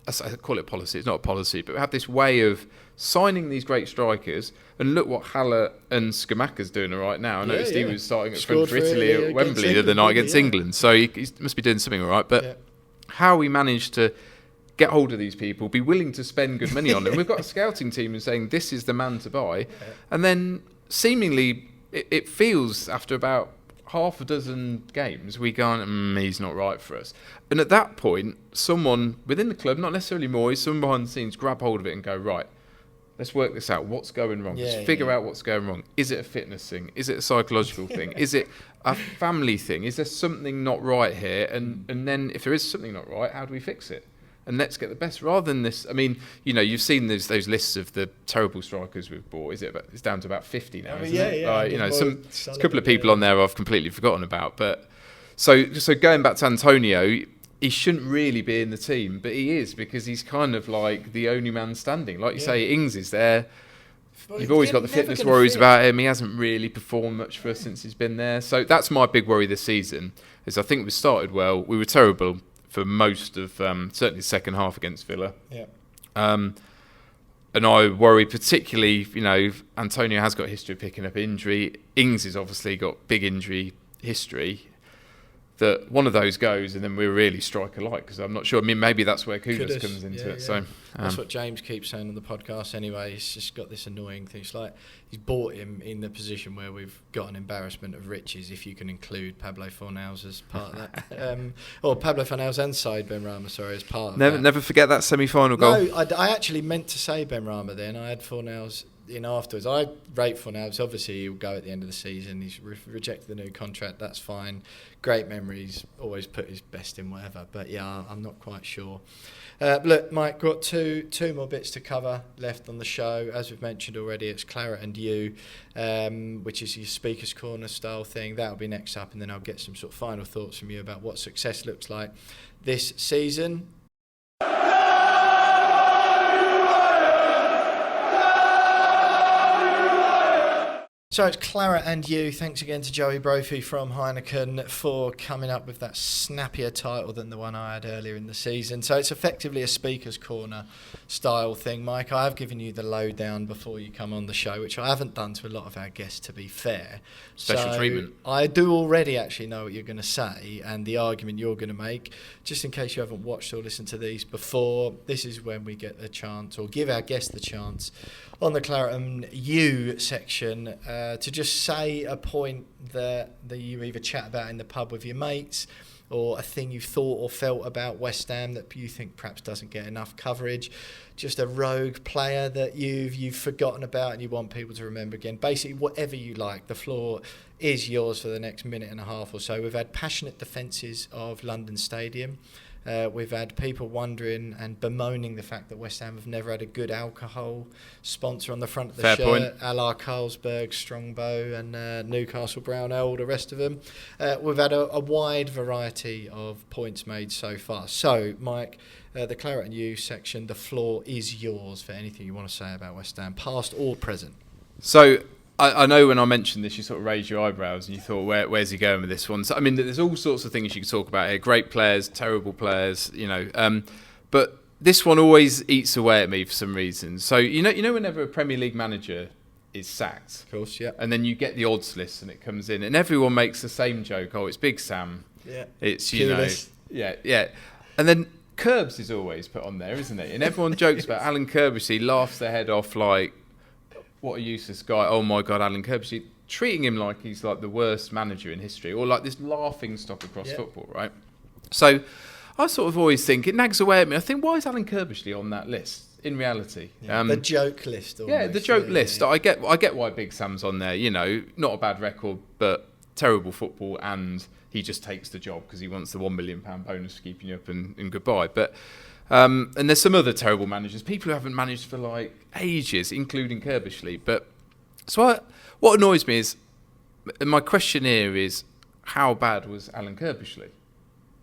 I call it policy, it's not a policy, but we have this way of signing these great strikers, and look what Haller and Scamacca's doing right now. I noticed he was starting at front for Italy at Wembley the other night against England, so he must be doing something all right. But how we managed to get hold of these people, be willing to spend good money on them. We've got a scouting team and saying this is the man to buy, and then seemingly it feels after about half a dozen games we go, he's not right for us. And at that point, someone within the club, not necessarily Moyes, someone behind the scenes, grab hold of it and go, right, let's work this out. What's going wrong? Let's figure out what's going wrong. Is it a fitness thing? Is it a psychological thing? Is it a family thing? Is there something not right here? And then if there is something not right, how do we fix it? And let's get the best, rather than this. I mean, you've seen those lists of the terrible strikers we've bought. It's down to about 50 now, isn't it? There's a couple of people on there I've completely forgotten about. But so going back to Antonio, he shouldn't really be in the team, but he is, because he's kind of like the only man standing. Like you say, Ings is there. You've always got the fitness worries about him. He hasn't really performed much for us since he's been there. So that's my big worry this season, is I think we started well. We were terrible for most of certainly the second half against Villa. And I worry particularly, Antonio has got a history of picking up injury. Ings has obviously got big injury history. That one of those goes and then we really strike alike, because I'm not sure. I mean, maybe that's where Kudus comes into it. So that's what James keeps saying on the podcast anyway. He's just got this annoying thing. It's like he's bought him in the position where we've got an embarrassment of riches, if you can include Pablo Fornals as part of that. Or Pablo Fornals and Said Benrahma, as part of that. Never forget that semi-final goal. No, I actually meant to say Benrahma then. I had Fornals in afterwards. I rate Fornals. Obviously, he'll go at the end of the season. He's rejected the new contract. That's fine. Great memories. Always put his best in whatever. But yeah, I'm not quite sure. Look, Mike, got two more bits to cover left on the show. As we've mentioned already, it's Claret You, which is your Speaker's Corner style thing. That'll be next up, and then I'll get some sort of final thoughts from you about what success looks like this season. So it's Claret You. Thanks again to Joey Brophy from Heineken for coming up with that snappier title than the one I had earlier in the season. So it's effectively a Speaker's Corner style thing. Mike, I have given you the lowdown before you come on the show, which I haven't done to a lot of our guests, to be fair. Special treatment. I do already actually know what you're going to say and the argument you're going to make. Just in case you haven't watched or listened to these before, this is when we get the chance, or give our guests the chance, on the Claret You section, to just say a point that you either chat about in the pub with your mates, or a thing you've thought or felt about West Ham that you think perhaps doesn't get enough coverage, just a rogue player that you've forgotten about and you want people to remember again. Basically, whatever you like. The floor is yours for the next minute and a half or so. We've had passionate defences of London Stadium. We've had people wondering and bemoaning the fact that West Ham have never had a good alcohol sponsor on the front of the Fair shirt. point. A la Carlsberg, Strongbow and Newcastle Brown Ale, the rest of them. We've had a wide variety of points made so far. So, Mike, the Claret You section, the floor is yours for anything you want to say about West Ham, past or present. So I know when I mentioned this, you sort of raised your eyebrows and you thought, where's he going with this one? So, I mean, there's all sorts of things you could talk about here. Great players, terrible players, but this one always eats away at me for some reason. So, you know, whenever a Premier League manager is sacked, Of course, yeah. and then you get the odds list and it comes in, and everyone makes the same joke. Oh, it's Big Sam. Yeah. It's, Pulis. yeah. And then Curbs is always put on there, isn't it? And everyone jokes about Alan Curbishley, laughs their head off like, what a useless guy. Oh my God, Alan Curbishley. Treating him like he's like the worst manager in history, or like this laughing stock across football, right? So I sort of always think, it nags away at me. I think, why is Alan Curbishley on that list in reality? The joke list. Almost. Yeah, the joke list. Yeah. I get why Big Sam's on there. Not a bad record, but terrible football, and he just takes the job because he wants the £1 million bonus for keeping you up and goodbye. But and there's some other terrible managers, people who haven't managed for like ages, including Curbishley. But so what annoys me is, my question here is, how bad was Alan Curbishley?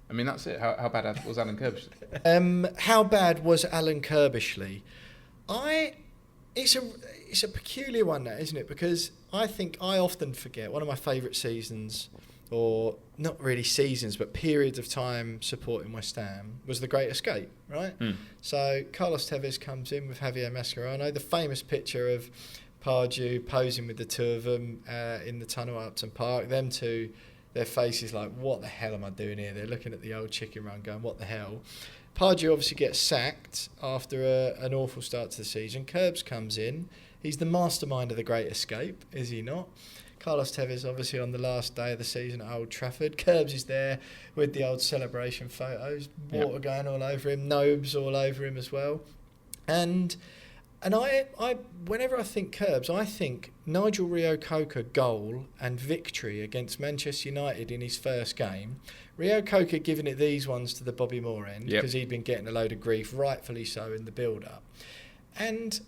I mean, that's it. How bad was Alan Curbishley? How bad was Alan Curbishley? It's a peculiar one, that, isn't it? Because I think I often forget one of my favourite seasons, for not really seasons, but periods of time supporting West Ham was The Great Escape, right? So Carlos Tevez comes in with Javier Mascherano, the famous picture of Pardew posing with the two of them in the tunnel at Upton Park. Them two, their faces like, what the hell am I doing here? They're looking at the old chicken run going, what the hell? Pardew obviously gets sacked after an awful start to the season. Curbs comes in. He's the mastermind of The Great Escape, is he not? Carlos Tevez obviously on the last day of the season at Old Trafford. Curbs is there with the old celebration photos, water going all over him, Nobes all over him as well. And I whenever I think Curbs, I think Nigel Reo-Coker goal and victory against Manchester United in his first game. Reo-Coker giving it these ones to the Bobby Moore end because he'd been getting a load of grief, rightfully so, in the build-up. And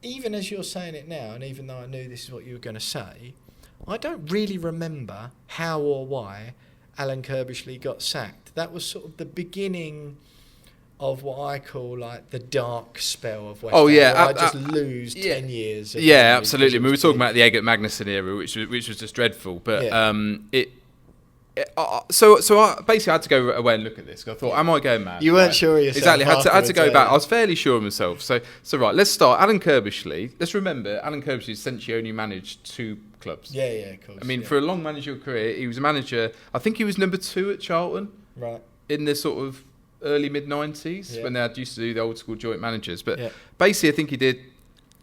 even as you're saying it now, and even though I knew this is what you were going to say, I don't really remember how or why Alan Curbishley got sacked. That was sort of the beginning of what I call like the dark spell of West Ham. Where I just lose 10 years. Yeah, absolutely. We were talking about the Eggert Magnusson era, which was just dreadful. But so I basically had to go away and look at this. I thought, am I going mad? You weren't sure of yourself. Exactly. I had to go back. I was fairly sure of myself. So right, let's start. Alan Curbishley. Let's remember, Alan Curbishley essentially only managed 2 clubs. Yeah, of course. I mean, for a long managerial career, he was a manager. I think he was number 2 at Charlton. Right. In the sort of early mid-90s when they used to do the old school joint managers. But basically, I think he did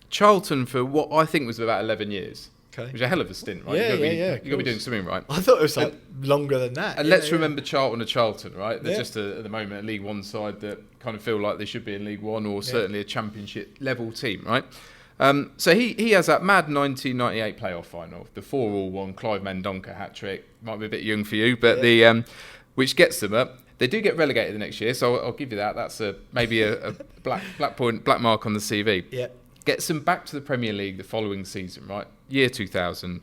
Charlton for what I think was about 11 years. Okay. Which was a hell of a stint, right? You've got to be doing something right. I thought it was longer than that. And let's remember Charlton are Charlton, right? They're just at the moment a League One side that kind of feel like they should be in League One or certainly a Championship level team, right? So he has that mad 1998 playoff final, the 4-4 Clive Mendonca hat-trick. Might be a bit young for you, but which gets them up. They do get relegated the next year, so I'll give you that. That's maybe a black mark on the CV. Yeah. Gets them back to the Premier League the following season, right? Year 2000.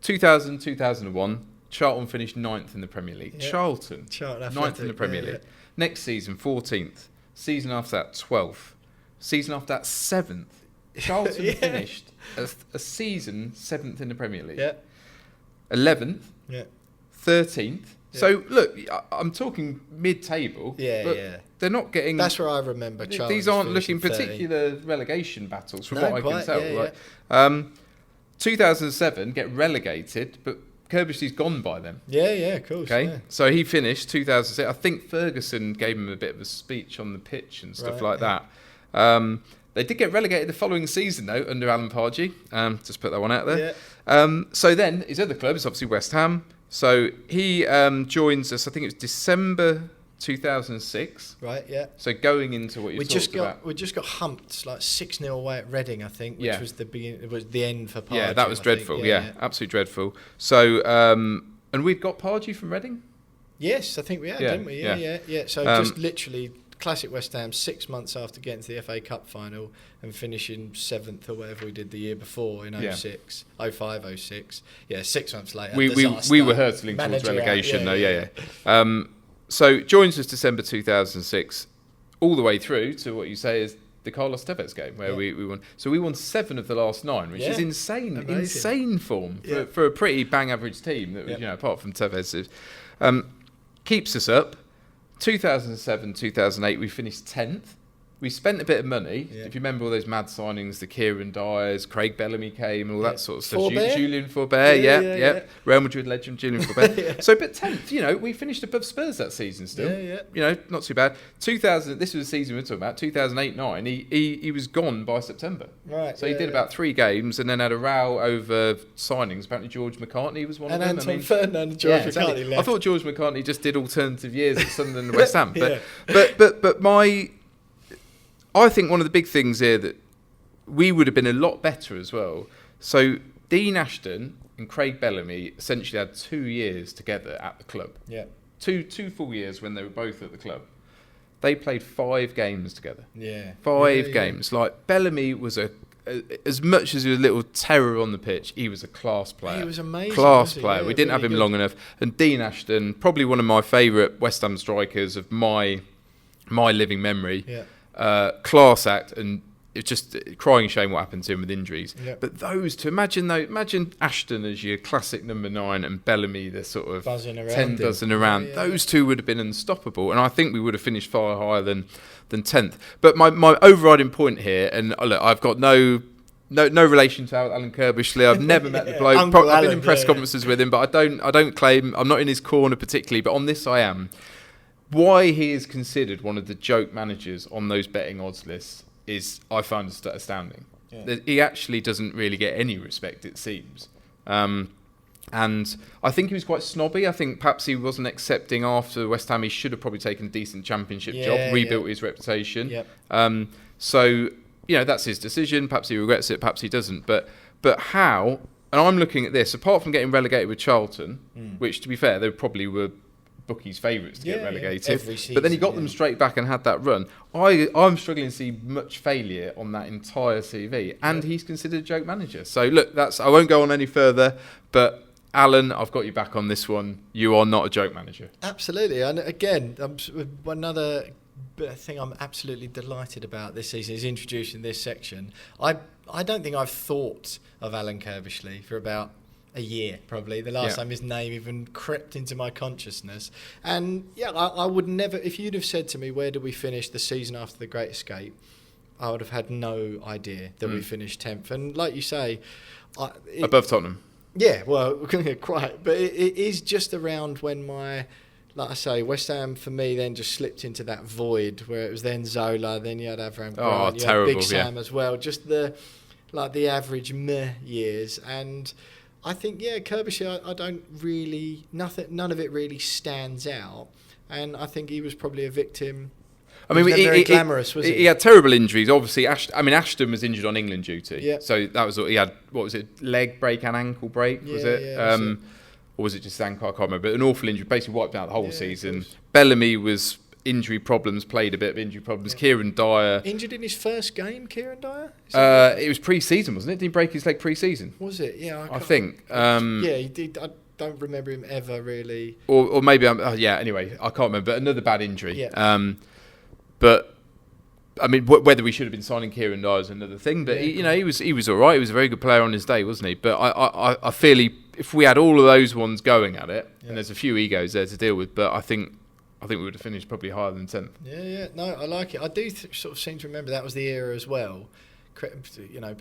2001, Charlton finished 9th in the Premier League. Yeah. Charlton 9th in the Premier League. Next season, 14th. Season after that, 12th. Season after that, 7th. Charlton finished a season 7th in the Premier League. Yeah. 11th. Yeah. 13th. Yeah. So, look, I'm talking mid-table. But they're not getting... That's where I remember Charlton. These aren't looking particular relegation battles, from what I can tell. Yeah, right? 2007, get relegated, but Curbishley's gone by then. Yeah, of course. Okay, so he finished 2006. I think Ferguson gave him a bit of a speech on the pitch and stuff like that. They did get relegated the following season, though, under Alan Pardew. Just put that one out there. Yeah. So then, his other club is obviously West Ham. So he joins us, I think it was December 2006. Right, yeah. So going into what you talked about. We just got humped like 6-0 away at Reading, I think, which was the beginning. It was the end for Pardew. Yeah, that was dreadful. Yeah, absolutely dreadful. So, and we'd got Pardew from Reading? Yes, I think we had, didn't we? Yeah. So just literally classic West Ham, 6 months after getting to the FA Cup final and finishing 7th or whatever we did the year before in 06, 05, 06. Yeah, 6 months later. We were hurtling towards relegation, though. So joins us December 2006, all the way through to what you say is the Carlos Tevez game, where we won. So we won 7 of the last 9, which is insane form for a pretty bang average team. That was, apart from Tevez, keeps us up. 2007, 2008, we finished 10th. We spent a bit of money. Yeah. If you remember all those mad signings, the Kieran Dyers, Craig Bellamy came, and all that sort of stuff. Julian Forbert, yeah. Real Madrid legend, Julian Forbert. So, but 10th, we finished above Spurs that season still. Yeah. Not too bad. 2000, this was the season we were talking about, 2008-9, he was gone by September. Right. So he did about 3 games and then had a row over signings. Apparently George McCartney was one of them. And Anton Ferdinand and George McCartney left. I thought George McCartney just did alternative years at Sunderland and West Ham. But I think one of the big things here that we would have been a lot better as well. So Dean Ashton and Craig Bellamy essentially had 2 years together at the club. Yeah. Two full years when they were both at the club. They played 5 games together. Yeah. 5 games. Like Bellamy was as much as he was a little terror on the pitch, he was a class player. He was amazing. Class player. Yeah, we didn't have him long enough. And Dean Ashton, probably one of my favourite West Ham strikers of my living memory. Yeah. Class act, and it's just crying shame what happened to him with injuries. Yep. But those two, imagine Ashton as your classic number 9 and Bellamy the sort of Buzzing around 10 buzzing around. Yeah. Those two would have been unstoppable, and I think we would have finished far higher than 10th. But my overriding point here, and look, I've got no relation to Alan Curbishley. I've never met the bloke. I've been in press conferences with him, but I don't claim I'm not in his corner particularly. But on this, I am. Why he is considered one of the joke managers on those betting odds lists is, I find, astounding. Yeah. He actually doesn't really get any respect, it seems. And I think he was quite snobby. I think perhaps he wasn't accepting after West Ham. He should have probably taken a decent championship job, rebuilt his reputation. Yep. So, that's his decision. Perhaps he regrets it, perhaps he doesn't. But how, and I'm looking at this, apart from getting relegated with Charlton, which, to be fair, they probably were bookies' favourites to get relegated. Every season, but then he got them straight back and had that run. I'm struggling to see much failure on that entire CV, and he's considered a joke manager. So look, I won't go on any further, but Alan, I've got you back on this one. You are not a joke manager. Absolutely. And again, another thing I'm absolutely delighted about this season is introducing this section. I don't think I've thought of Alan Curbishley for about a year, probably. The last time his name even crept into my consciousness. And I would never, if you'd have said to me, where did we finish the season after the Great Escape, I would have had no idea that we finished 10th. And like you say, above Tottenham. Yeah, well, quite. But it is just around when like I say, West Ham for me then just slipped into that void where it was then Zola, then you had Avram Grant, you had Big Sam as well. Just the average meh years. And I think, Curbishley, I don't really, none of it really stands out. And I think he was probably a victim. I mean, very glamorous, was he? He had terrible injuries. Obviously, Ashton was injured on England duty. Yeah. So that was, he had, what was it, leg break and ankle break, was it? Yeah, or was it just ankle? I can't remember. But an awful injury, basically wiped out the whole season. Bellamy was injury problems, played a bit of injury problems. Kieran Dyer. Injured in his first game, Kieran Dyer? It was pre-season, wasn't it? Did he break his leg pre-season? Was it? Yeah, I think. He did. I don't remember him ever really. Or maybe anyway, I can't remember. But another bad injury. Yeah. But I mean, whether we should have been signing Kieran Dyer is another thing. But he was all right. He was a very good player on his day, wasn't he? But I feel if we had all of those ones going at it, and there's a few egos there to deal with, but I think we would have finished probably higher than 10th. Yeah. No, I like it. I do sort of seem to remember that was the era as well.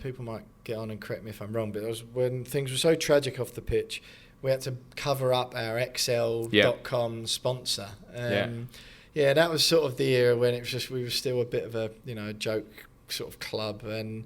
People might get on and correct me if I'm wrong, but it was when things were so tragic off the pitch, we had to cover up our XL.com sponsor. That was sort of the era when it was just, we were still a bit of a joke sort of club, and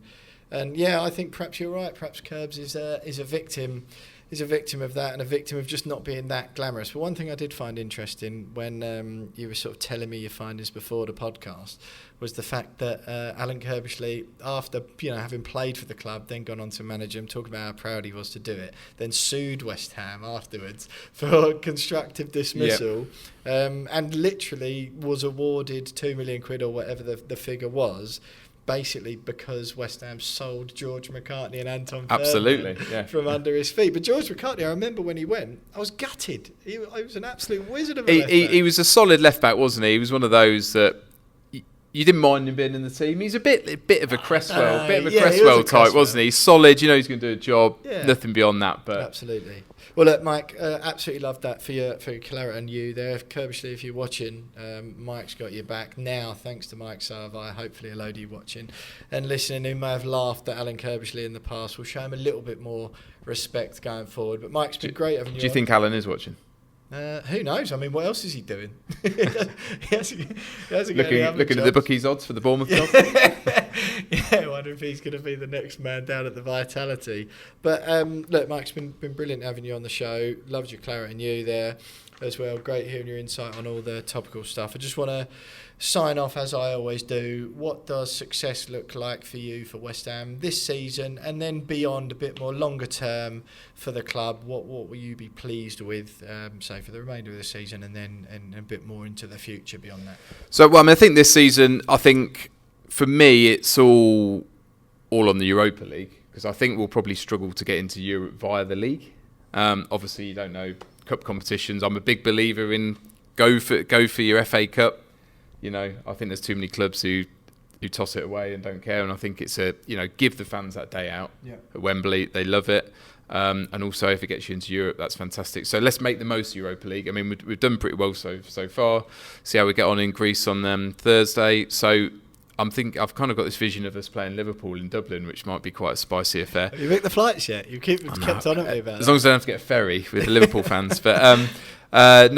I think perhaps you're right. Perhaps Curbs is a victim of that, and a victim of just not being that glamorous. But one thing I did find interesting when you were sort of telling me your findings before the podcast was the fact that Alan Curbishley, after having played for the club, then gone on to manage them, talking about how proud he was to do it, then sued West Ham afterwards for constructive dismissal, and literally was awarded £2 million or whatever the figure was, basically because West Ham sold George McCartney and Anton Ferdinand from under his feet. But George McCartney, I remember when he went, I was gutted. He was an absolute wizard of a left back. He was a solid left back, wasn't he? He was one of those that you didn't mind him being in the team. He's a bit of a Cresswell, type, wasn't he? Solid, he's going to do a job. Yeah. Nothing beyond that. But absolutely. Well, look, Mike, absolutely loved that for your Claret You there. Curbishley, if you're watching, Mike's got your back now, thanks to Mike Sarvai. Hopefully a load of you watching and listening who may have laughed at Alan Curbishley in the past will show him a little bit more respect going forward. But Mike's been great having you on. Do you think Alan is watching? Who knows? I mean, what else is he doing? he hasn't looking at the bookies odds for the Bournemouth job. I wonder if he's going to be the next man down at the Vitality. But look, Mike's been brilliant having you on the show. Loved your Claret You there as well. Great hearing your insight on all the topical stuff. I just want to sign off, as I always do. What does success look like for you for West Ham this season, and then beyond, a bit more longer term for the club? What will you be pleased with, say, for the remainder of the season, and then a bit more into the future beyond that? So, I think this season, for me, it's all on the Europa League, because I think we'll probably struggle to get into Europe via the league. Obviously, you don't know cup competitions. I'm a big believer in go for your FA Cup. I think there's too many clubs who who toss it away and don't care. And I think it's give the fans that day out at Wembley. They love it. And also, if it gets you into Europe, that's fantastic. So let's make the most of Europa League. I mean, we've done pretty well so far. See how we get on in Greece on Thursday. So I've kind of got this vision of us playing Liverpool in Dublin, which might be quite a spicy affair. Have you booked the flights yet? You kept on at me about as long as I don't have to get a ferry with the Liverpool fans. But I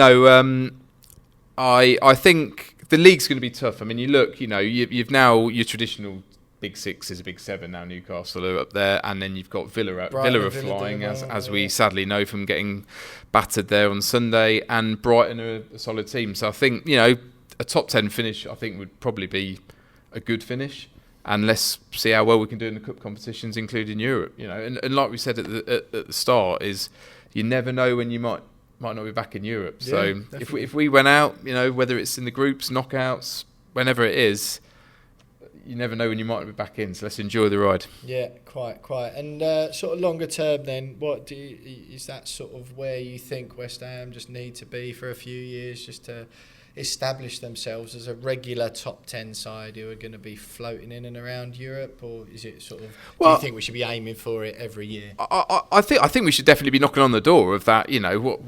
think the league's going to be tough. I mean, you look, you've now your traditional Big Six is a Big Seven now. Newcastle are up there, and then you've got Villa are flying, as we sadly know from getting battered there on Sunday, and Brighton are a solid team. So I think a top 10 finish, I think, would probably be a good finish, and let's see how well we can do in the cup competitions, including Europe. And like we said at the start, is you never know when you might not be back in Europe. Yeah, so definitely. if we went out, whether it's in the groups, knockouts, whenever it is, you never know when you might be back in. So let's enjoy the ride. Yeah, quite. And sort of longer term, then, is that sort of where you think West Ham just need to be for a few years, just to establish themselves as a regular top 10 side who are going to be floating in and around Europe, or is it sort of? Do you think we should be aiming for it every year? I think we should definitely be knocking on the door of that.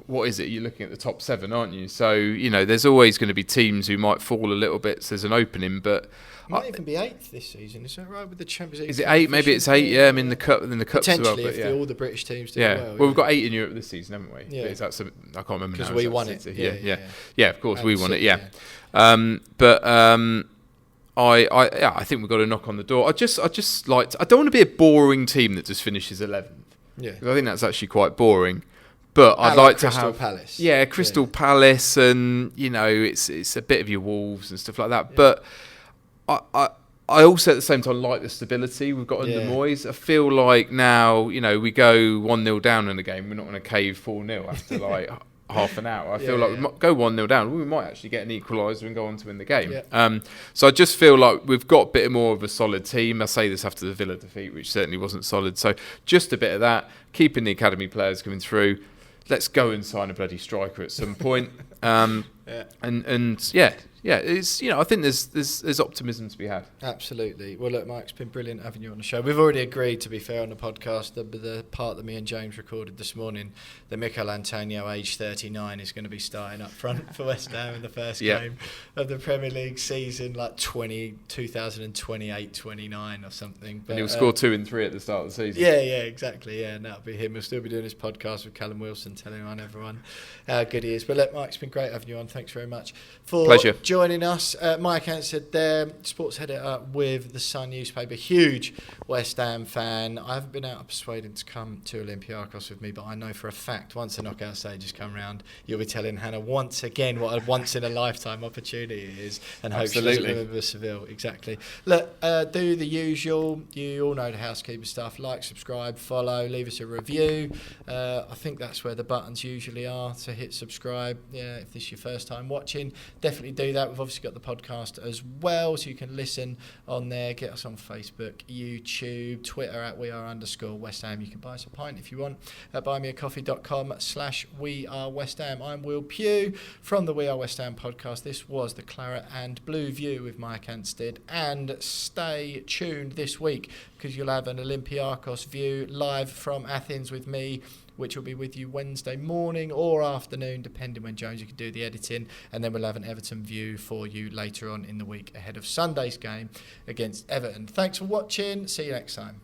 What is it? You're looking at the top 7, aren't you? So there's always going to be teams who might fall a little bit. So there's an opening, but. It might even be 8th this season. Is that right with the Champions League? Is it 8? Maybe it's 8. Yeah, I mean the cups potentially as well. If all the British teams do well. Well, we've got 8 in Europe this season, haven't we? Yeah. I can't remember now. Because we won it. Yeah. Of course, we won it. Yeah. Yeah. I think we've got to knock on the door. I don't want to be a boring team that just finishes 11th. Yeah. I think that's actually quite boring. But I'd like to have Palace. Yeah, Crystal Palace, and it's a bit of your Wolves and stuff like that. Yeah. But I also at the same time like the stability we've got under Moyes. I feel like now, we go 1-0 down in the game, we're not going to cave 4-0 after half an hour. I feel like we might go 1-0 down, we might actually get an equaliser and go on to win the game. Yeah. So I just feel like we've got a bit more of a solid team. I say this after the Villa defeat, which certainly wasn't solid. So just a bit of that, keeping the academy players coming through. Let's go and sign a bloody striker at some point. It's I think there's optimism to be had. Absolutely. Well, look, Mike, it's been brilliant having you on the show. We've already agreed, to be fair, on the podcast, the part that me and James recorded this morning, that Mikel Antonio, age 39, is going to be starting up front for West Ham in the first game of the Premier League season, like 2028-29 or something. But, and he'll score 2 and 3 at the start of the season. Yeah, exactly. Yeah, and that'll be him. He'll still be doing his podcast with Callum Wilson, telling everyone how good he is. But look, Mike, it's been great having you on. Thanks very much for Pleasure. Joining us. Mike Anstead there, sports editor with the Sun newspaper, huge West Ham fan. I haven't been able to persuade him to come to Olympiacos with me, but I know for a fact once the knockout stages come round, you'll be telling Hannah once again what a once in a lifetime opportunity it is, and hope she doesn't remember Seville. Exactly. Look, do the usual. You all know the housekeeper stuff. Like, subscribe, follow, leave us a review. I think that's where the buttons usually are to hit subscribe. Yeah, if this is your first time watching, definitely do that. We've obviously got the podcast as well, so you can listen on there. Get us on Facebook, YouTube, Twitter at @WeAre_West Ham. You can buy us a pint if you want at buymeacoffee.com/WeAreWestHam. I'm Will Pugh from the We Are West Ham podcast. This was the Claret and Blue View with Mike Anstead, and stay tuned this week because you'll have an Olympiacos view live from Athens with me, which will be with you Wednesday morning or afternoon, depending when Jonesy can do the editing. And then we'll have an Everton view for you later on in the week ahead of Sunday's game against Everton. Thanks for watching. See you next time.